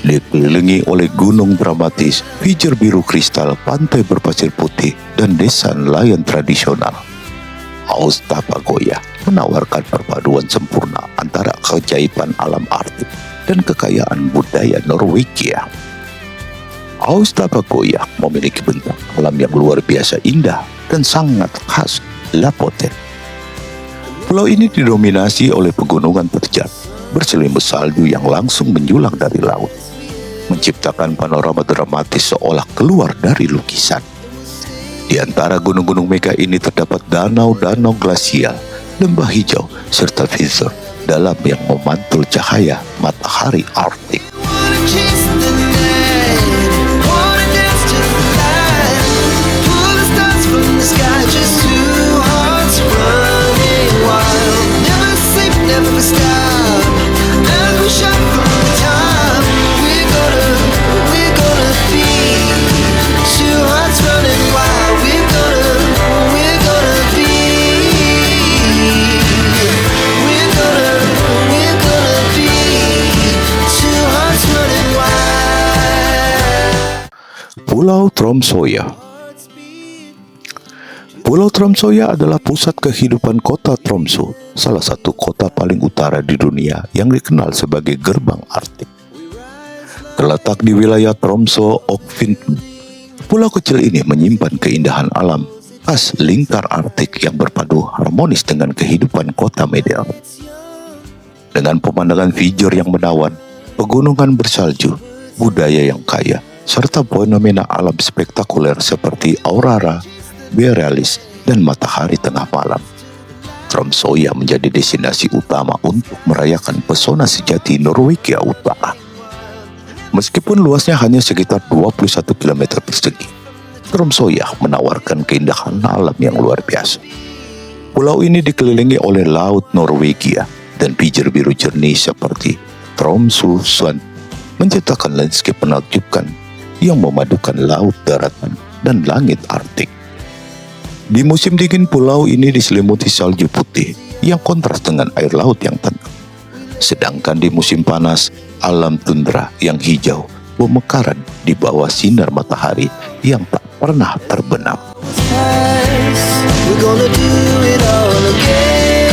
Dikelilingi oleh gunung dramatis, visir biru kristal, pantai berpasir putih, dan desa nelayan tradisional, Austapagoya menawarkan perpaduan sempurna antara keajaiban alam Arktik dan kekayaan budaya Norwegia. Austapagoya memiliki bentang alam yang luar biasa indah dan sangat khas Lofoten. Pulau ini didominasi oleh pegunungan terjal, berselimut salju yang langsung menjulang dari laut, menciptakan panorama dramatis seolah keluar dari lukisan. Di antara gunung-gunung mega ini terdapat danau-danau glasial, lembah hijau, serta visor dalam yang memantul cahaya matahari Arktik. wanna chase the night, wanna dance to the light, pull the stars from the sky, just two hearts running wild. Never sleep, never stop, as we shine from the top. We're gonna be two hearts running wild. We're gonna be two hearts Pulau Tromsoya. Pulau Tromsoya adalah pusat kehidupan kota Tromsø, salah satu kota paling utara di dunia yang dikenal sebagai gerbang Arktik. Terletak di wilayah Tromsø Okvinten, pulau kecil ini menyimpan keindahan alam khas lingkar Arktik yang berpadu harmonis dengan kehidupan kota modern. Dengan pemandangan fjord yang menawan, pegunungan bersalju, budaya yang kaya, serta fenomena alam spektakuler seperti aurora borealis dan matahari tengah malam, Tromsoya menjadi destinasi utama untuk merayakan pesona sejati Norwegia Utara. Meskipun luasnya hanya sekitar 21 km persegi, Tromsoya menawarkan keindahan alam yang luar biasa. Pulau ini dikelilingi oleh Laut Norwegia dan pijir biru jernih seperti Tromsø-sund, menciptakan landscape menakjubkan yang memadukan laut, daratan, dan langit Arktik. Di musim dingin, pulau ini diselimuti salju putih yang kontras dengan air laut yang tenang. Sedangkan di musim panas, alam tundra yang hijau memekaran di bawah sinar matahari yang tak pernah terbenam. We're gonna do it all again.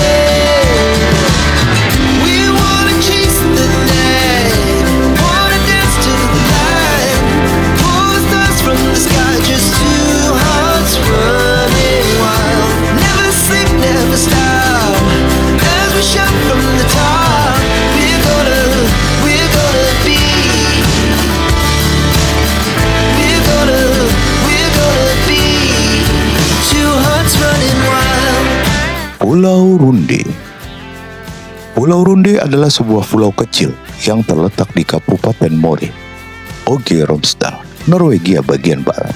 We wanna chase the night, wanna dance to the light, pull stars from the sky, just two hearts running wild. Never sleep, never stop, as we shout from the top. We're gonna be. We're gonna be two hearts running wild. Pulau Runde. Pulau Runde adalah sebuah pulau kecil yang terletak di Kabupaten Møre, Oge Romsdal, Norwegia bagian barat.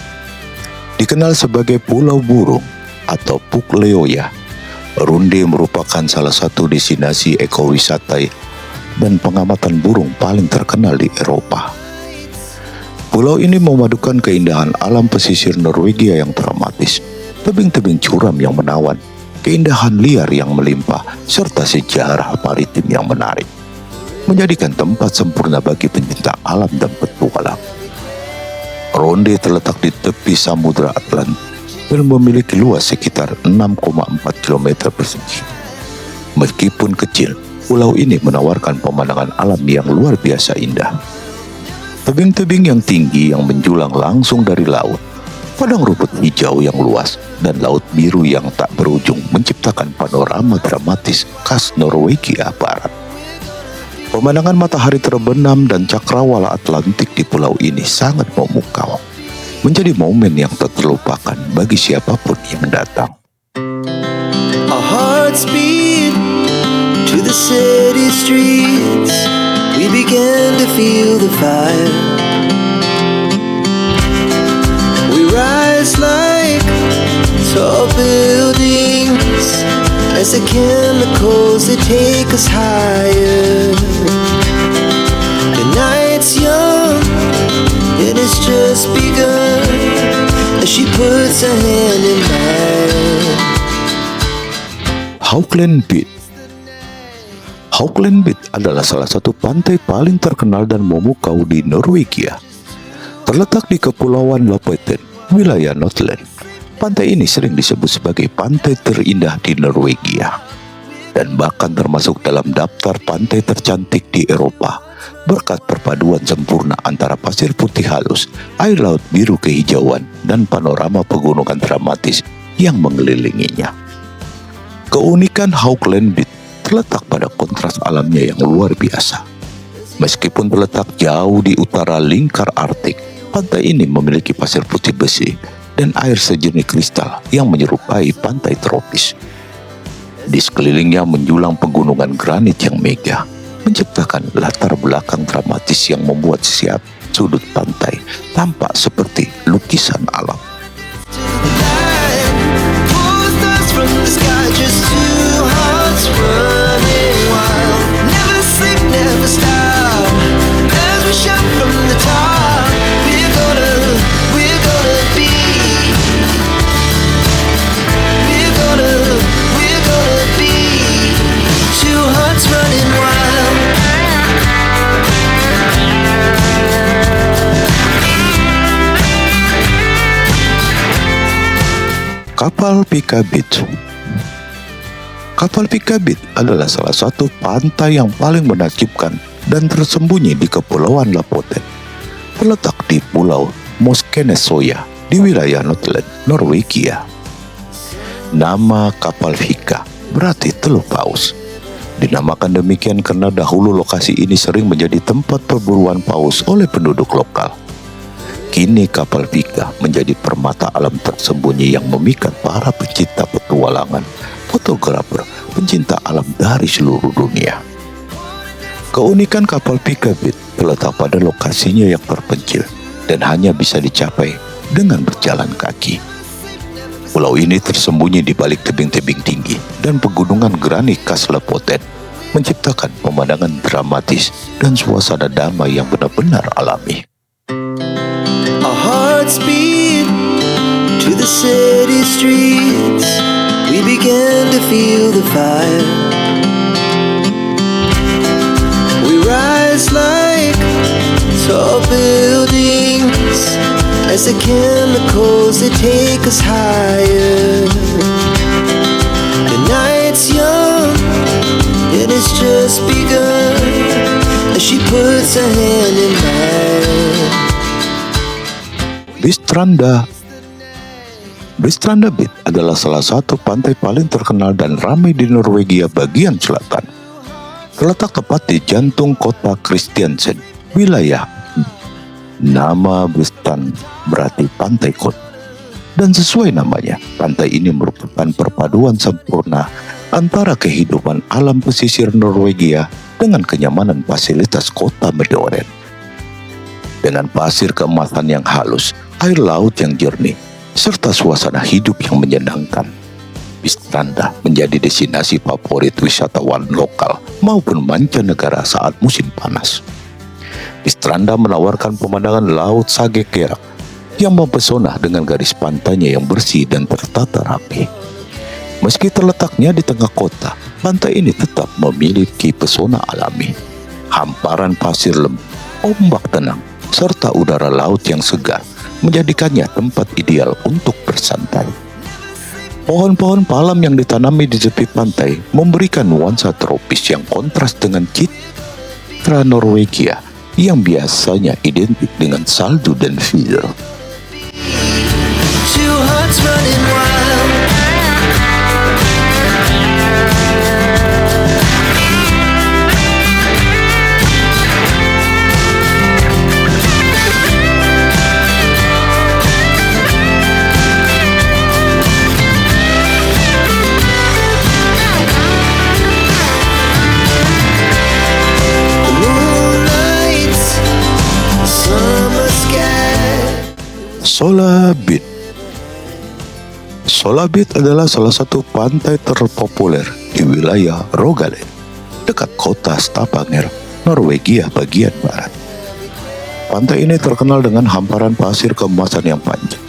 Dikenal sebagai Pulau Burung atau Pukleoya, Runde merupakan salah satu destinasi ekowisata dan pengamatan burung paling terkenal di Eropa. Pulau ini memadukan keindahan alam pesisir Norwegia yang dramatis, tebing-tebing curam yang menawan, keindahan liar yang melimpah, serta sejarah maritim yang menarik, menjadikan tempat sempurna bagi pencinta alam dan petualang. Runde terletak di tepi Samudra Atlantik dan memiliki luas sekitar 6,4 km persegi. Meskipun kecil, pulau ini menawarkan pemandangan alam yang luar biasa indah. Tebing-tebing yang tinggi yang menjulang langsung dari laut, padang rumput hijau yang luas, dan laut biru yang tak berujung menciptakan panorama dramatis khas Norwegia Barat. Pemandangan matahari terbenam dan cakrawala Atlantik di pulau ini sangat memukau, menjadi momen yang tak terlupakan bagi siapapun yang datang. Our hearts beat to the city streets. We began to feel the fire. We rise like tall buildings as the chemicals they take us higher. The night's young, it has just begun as she puts her hand in mine. Haukeland Beach. Haukeland Beach adalah salah satu pantai paling terkenal dan memukau di Norwegia. Terletak di Kepulauan Lofoten, wilayah Nordland. Pantai ini sering disebut sebagai pantai terindah di Norwegia dan bahkan termasuk dalam daftar pantai tercantik di Eropa berkat perpaduan sempurna antara pasir putih halus, air laut biru kehijauan, dan panorama pegunungan dramatis yang mengelilinginya. Keunikan Haukeland Beach terletak pada kontras alamnya yang luar biasa. Meskipun terletak jauh di utara lingkar Arktik, pantai ini memiliki pasir putih bersih dan air sejernih kristal yang menyerupai pantai tropis. Di sekelilingnya menjulang pegunungan granit yang megah, menciptakan latar belakang dramatis yang membuat setiap sudut pantai tampak seperti lukisan alam. Kapal Pikabit. Kapal Pikabit adalah salah satu pantai yang paling menakjubkan dan tersembunyi di Kepulauan Lofoten. Terletak di Pulau Moskenesoya di wilayah Nordland, Norwegia. Nama kapal Vika berarti Teluk Paus. Dinamakan demikian karena dahulu lokasi ini sering menjadi tempat perburuan paus oleh penduduk lokal. Kini kapal Vika menjadi permata alam tersembunyi yang memikat para pecinta petualangan, fotografer, pencinta alam dari seluruh dunia. Keunikan kapal Pikabit terletak pada lokasinya yang terpencil dan hanya bisa dicapai dengan berjalan kaki. Pulau ini tersembunyi di balik tebing-tebing tinggi dan pegunungan granit khas Lofoten, menciptakan pemandangan dramatis dan suasana damai yang benar-benar alami. Our hearts beat to the city streets. We began to feel the fire. We rise like tall buildings as the chemicals they take us higher. The night's young, it has just begun as she puts her hand in mine. Bistranda Beach adalah salah satu pantai paling terkenal dan ramai di Norwegia bagian selatan. Terletak tepat di jantung kota Kristiansand, wilayah. Nama Bistrand berarti pantai kot. Dan sesuai namanya, pantai ini merupakan perpaduan sempurna antara kehidupan alam pesisir Norwegia dengan kenyamanan fasilitas kota modern. Dengan pasir keemasan yang halus, air laut yang jernih, serta suasana hidup yang menyenangkan, Bistranda menjadi destinasi favorit wisatawan lokal maupun mancanegara saat musim panas. Bistranda menawarkan pemandangan laut Skagerrak yang mempesona dengan garis pantainya yang bersih dan tertata rapi. Meski terletaknya di tengah kota, pantai ini tetap memiliki pesona alami. Hamparan pasir lembut, ombak tenang, serta udara laut yang segar menjadikannya tempat ideal untuk bersantai. Pohon-pohon palem yang ditanami di tepi pantai memberikan nuansa tropis yang kontras dengan citra Norwegia yang biasanya identik dengan salju dan feel. Two hearts running wild. Solabit. Solabit adalah salah satu pantai terpopuler di wilayah Rogaland, dekat kota Stavanger, Norwegia bagian barat. Pantai ini terkenal dengan hamparan pasir keemasan yang panjang,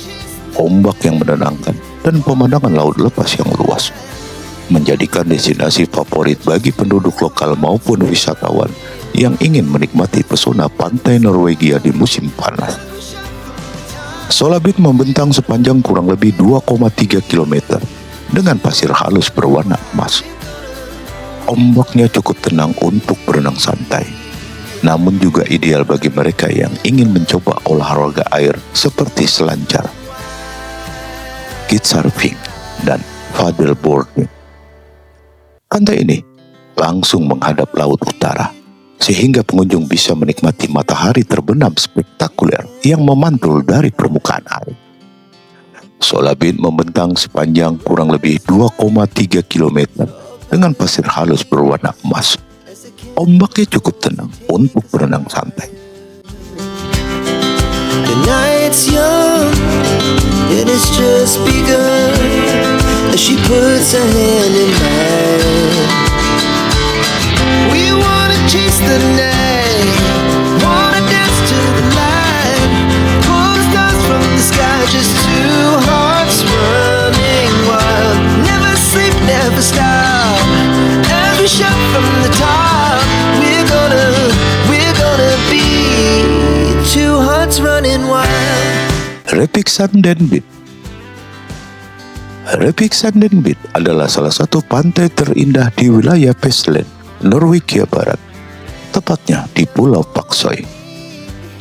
ombak yang menenangkan, dan pemandangan laut lepas yang luas, menjadikan destinasi favorit bagi penduduk lokal maupun wisatawan yang ingin menikmati pesona pantai Norwegia di musim panas. Solabit membentang sepanjang kurang lebih 2,3 km dengan pasir halus berwarna emas. Ombaknya cukup tenang untuk berenang santai, namun juga ideal bagi mereka yang ingin mencoba olahraga air seperti selancar, kitesurfing, dan paddleboarding. Pantai ini langsung menghadap laut utara, sehingga pengunjung bisa menikmati matahari terbenam spektakuler yang memantul dari permukaan air. Solabit membentang sepanjang kurang lebih 2,3 km dengan pasir halus berwarna emas. Ombaknya cukup tenang untuk berenang santai. The night's young, it has just begun as she puts her hand in mine. We wanna chase the night, wanna dance to the light, pull stars from the sky, just two hearts running wild. Never sleep, never stop, as we shout from the top. We're gonna be two hearts running wild. Repiksandan Beach. Reviksandenbit adalah salah satu pantai terindah di wilayah Vestland, Norwegia Barat, tepatnya di Pulau Paksoi.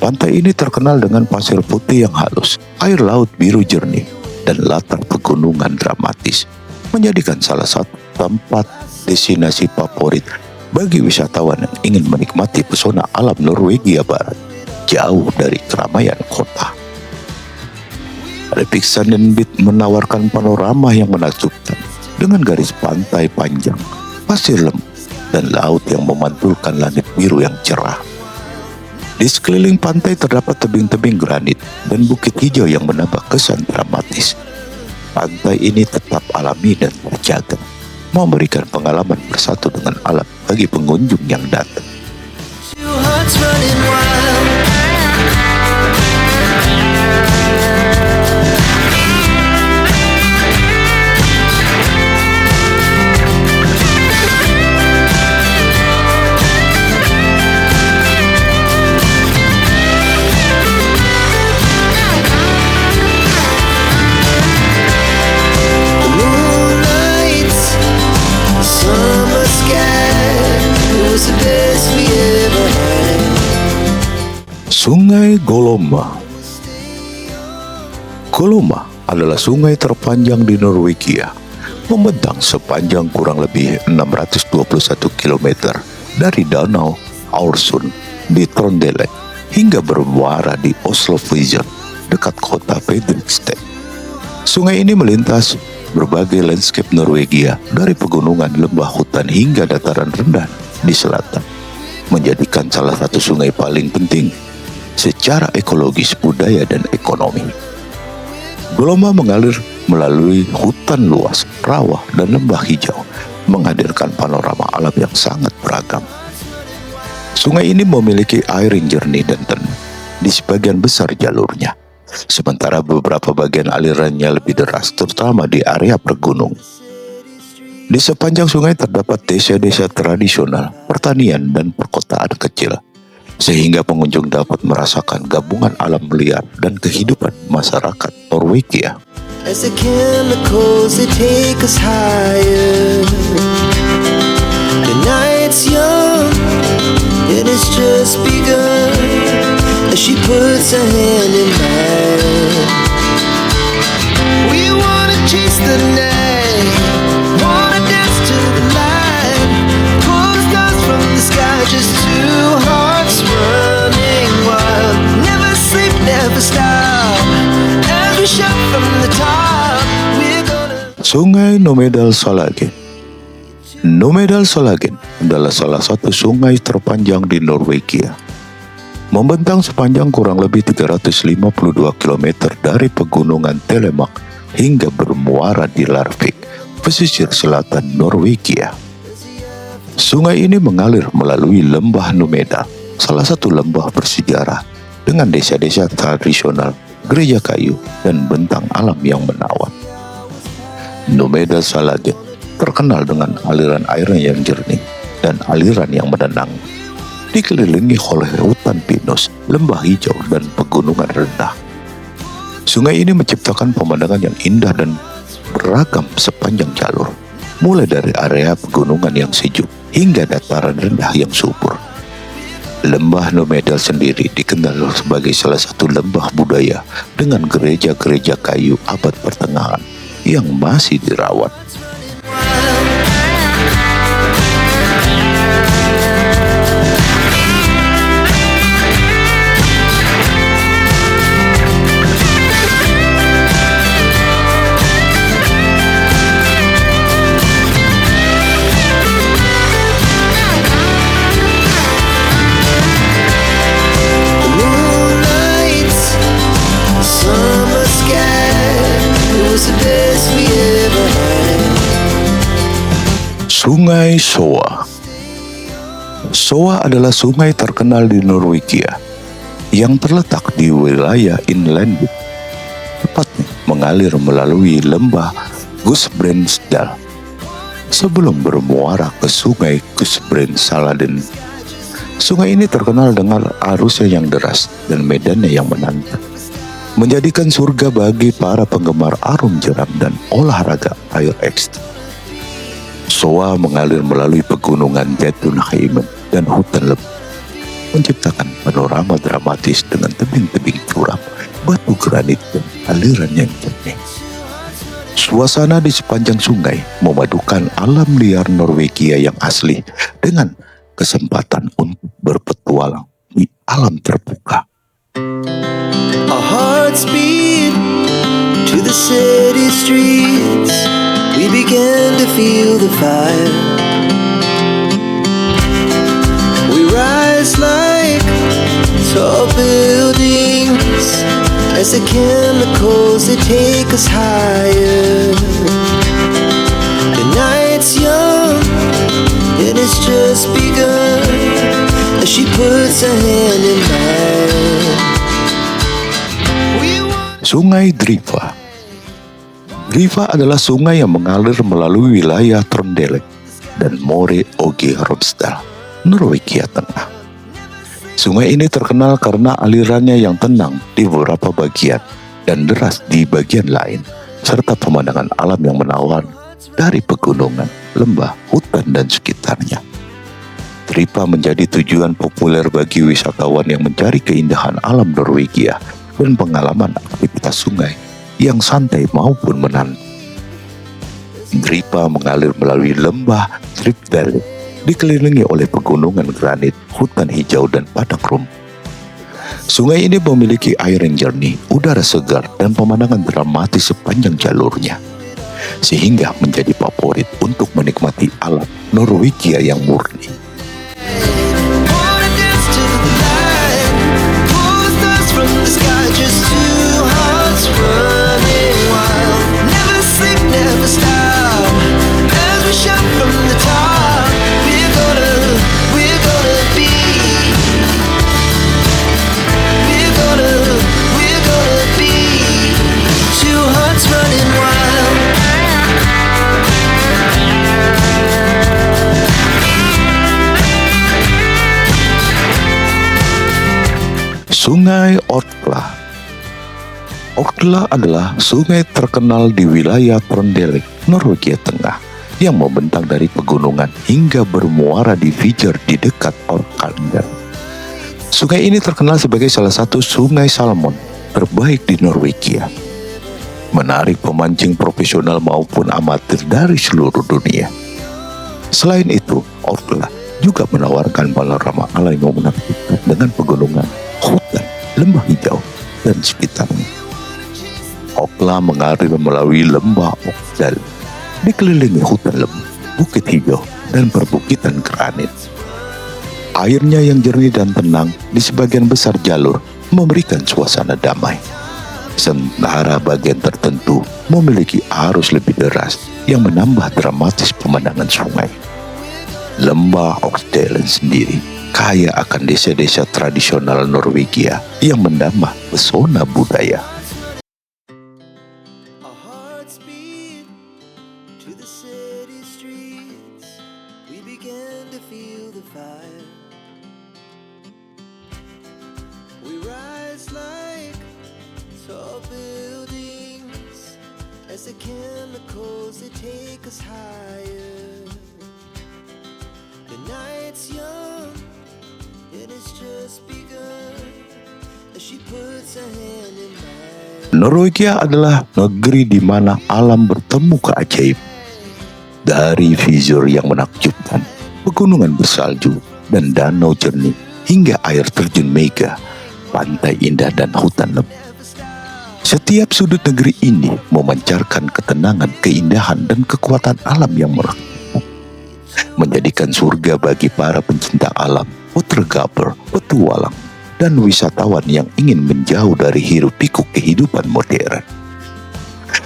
Pantai ini terkenal dengan pasir putih yang halus, air laut biru jernih, dan latar pegunungan dramatis, menjadikan salah satu tempat destinasi favorit bagi wisatawan yang ingin menikmati pesona alam Norwegia Barat, jauh dari keramaian kota. Reviksandenbit menawarkan panorama yang menakjubkan dengan garis pantai panjang, pasir lembut, dan laut yang memantulkan langit biru yang cerah. Di sekeliling pantai terdapat tebing-tebing granit dan bukit hijau yang menambah kesan dramatis. Pantai ini tetap alami dan terjaga, memberikan pengalaman bersatu dengan alam bagi pengunjung yang datang. Two hearts running wild. The moonlight, summer sky, it was the best we ever had. Sungai Glomma. Glomma adalah sungai terpanjang di Norwegia, membentang sepanjang kurang lebih 621 km dari Danau Aursund di Trondheim hingga bermuara di Oslo-Vision dekat kota Fredrikstad. Sungai ini melintas berbagai landscape Norwegia dari pegunungan, lembah, hutan hingga dataran rendah di selatan, menjadikan salah satu sungai paling penting secara ekologis, budaya, dan ekonomi. Glomma mengalir melalui hutan luas, rawa, dan lembah hijau, menghadirkan panorama alam yang sangat beragam. Sungai ini memiliki air yang jernih dan tenang di sebagian besar jalurnya, sementara beberapa bagian alirannya lebih deras, terutama di area pergunung. Di sepanjang sungai terdapat desa-desa tradisional, pertanian, dan perkotaan kecil, sehingga pengunjung dapat merasakan gabungan alam liar dan kehidupan masyarakat Norwegia. As the chemicals they take us higher. The night's young, it has just begun. As she puts her hand in mine, we wanna chase the night, wanna dance to the light, pull stars from the sky, just two hearts running wild. Never sleep, never stop. As we shout from the top, we're gonna. Sungai Numedal Salagen. Numedal Salagen adalah salah satu sungai terpanjang di Norwegia. Membentang sepanjang kurang lebih 352 km dari pegunungan Telemark hingga bermuara di Larvik, pesisir selatan Norwegia. Sungai ini mengalir melalui lembah Numedal, salah satu lembah bersejarah dengan desa-desa tradisional, gereja kayu, dan bentang alam yang menawan. Numedal Salagen terkenal dengan aliran airnya yang jernih dan aliran yang menenang, dikelilingi oleh hutan pinus, lembah hijau, dan pegunungan rendah. Sungai ini menciptakan pemandangan yang indah dan beragam sepanjang jalur, mulai dari area pegunungan yang sejuk hingga dataran rendah yang subur. Lembah Numedal sendiri dikenal sebagai salah satu lembah budaya dengan gereja-gereja kayu abad pertengahan yang masih dirawat. Sungai Soa. Soa adalah sungai terkenal di Norwegia yang terletak di wilayah inland, tepatnya mengalir melalui lembah Gudbrandsdal sebelum bermuara ke sungai Gudbrandsdalen. Sungai ini terkenal dengan arusnya yang deras dan medannya yang menantang. menjadikan surga bagi para penggemar arung jeram dan olahraga air ekstrim. Soa mengalir melalui pegunungan Jatun Haimen dan hutan lebat, menciptakan panorama dramatis dengan tebing-tebing curam, batu granit, dan aliran yang jernih. Suasana di sepanjang sungai memadukan alam liar Norwegia yang asli dengan kesempatan untuk berpetualang di alam terbuka. Our hearts beat to the city streets. We began to feel the fire. We rise like tall buildings as the chemicals that take us higher. The night's young and it's just begun as she puts her hand in mine. Sungai Driva. Driva adalah sungai yang mengalir melalui wilayah Trøndelag dan Møre og Romsdal, Norwegia Tengah. Sungai ini terkenal karena alirannya yang tenang di beberapa bagian dan deras di bagian lain, serta pemandangan alam yang menawan dari pegunungan, lembah, hutan, dan sekitarnya. Driva menjadi tujuan populer bagi wisatawan yang mencari keindahan alam Norwegia dan pengalaman aktivitas sungai yang santai maupun menantang. Driva mengalir melalui lembah Tripdal, dikelilingi oleh pegunungan granit, hutan hijau, dan padang rumput. Sungai ini memiliki air yang jernih, udara segar, dan pemandangan dramatis sepanjang jalurnya, sehingga menjadi favorit untuk menikmati alam Norwegia yang murni. Sungai Orkla. Orkla adalah sungai terkenal di wilayah Trøndelag, Norwegia Tengah, yang membentang dari pegunungan hingga bermuara di Viger di dekat Orkanger. Sungai ini terkenal sebagai salah satu sungai salmon terbaik di Norwegia, menarik pemancing profesional maupun amatir dari seluruh dunia. Selain itu, Orkla juga menawarkan panorama alam yang menakjubkan dengan pegunungan, hutan, lembah hijau, dan sekitarnya. Orkla mengalir melalui lembah Oksdal, dikelilingi hutan lembah, bukit hijau, dan perbukitan granit. Airnya yang jernih dan tenang di sebagian besar jalur memberikan suasana damai. Sementara bagian tertentu memiliki arus lebih deras yang menambah dramatis pemandangan sungai. Lembah Oksdalen sendiri kaya akan desa-desa tradisional Norwegia yang menambah pesona budaya. Norwegia adalah negeri di mana alam bertemu keajaiban. Dari visor yang menakjubkan, pegunungan bersalju, dan danau jernih, hingga air terjun mega, pantai indah, dan hutan lebat. Setiap sudut negeri ini memancarkan ketenangan, keindahan, dan kekuatan alam yang merakit, menjadikan surga bagi para pencinta alam, photographer, petualang, dan wisatawan yang ingin menjauh dari hiruk-pikuk kehidupan modern.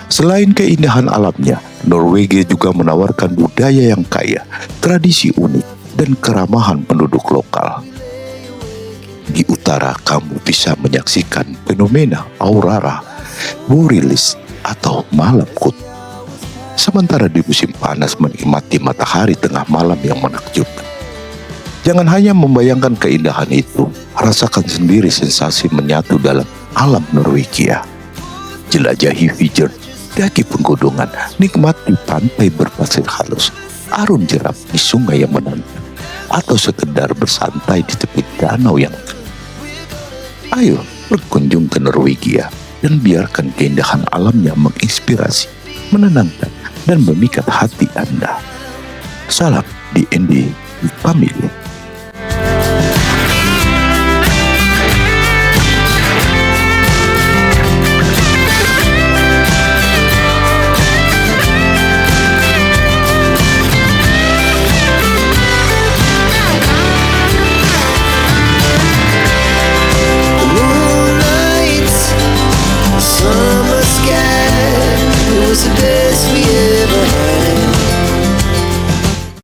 Selain keindahan alamnya, Norwegia juga menawarkan budaya yang kaya, tradisi unik, dan keramahan penduduk lokal. Di utara, kamu bisa menyaksikan fenomena aurora borealis atau malam kut. Sementara di musim panas menikmati matahari tengah malam yang menakjubkan. Jangan hanya membayangkan keindahan itu, rasakan sendiri sensasi menyatu dalam alam Norwegia. Jelajahi fjord, daki penggunungan, nikmati pantai berpasir halus, arun jeram di sungai yang menantang, atau sekedar bersantai di tepi danau yang Ayo berkunjung ke Norwegia dan biarkan keindahan alamnya menginspirasi, menenangkan, dan memikat hati Anda. Salam DND Family.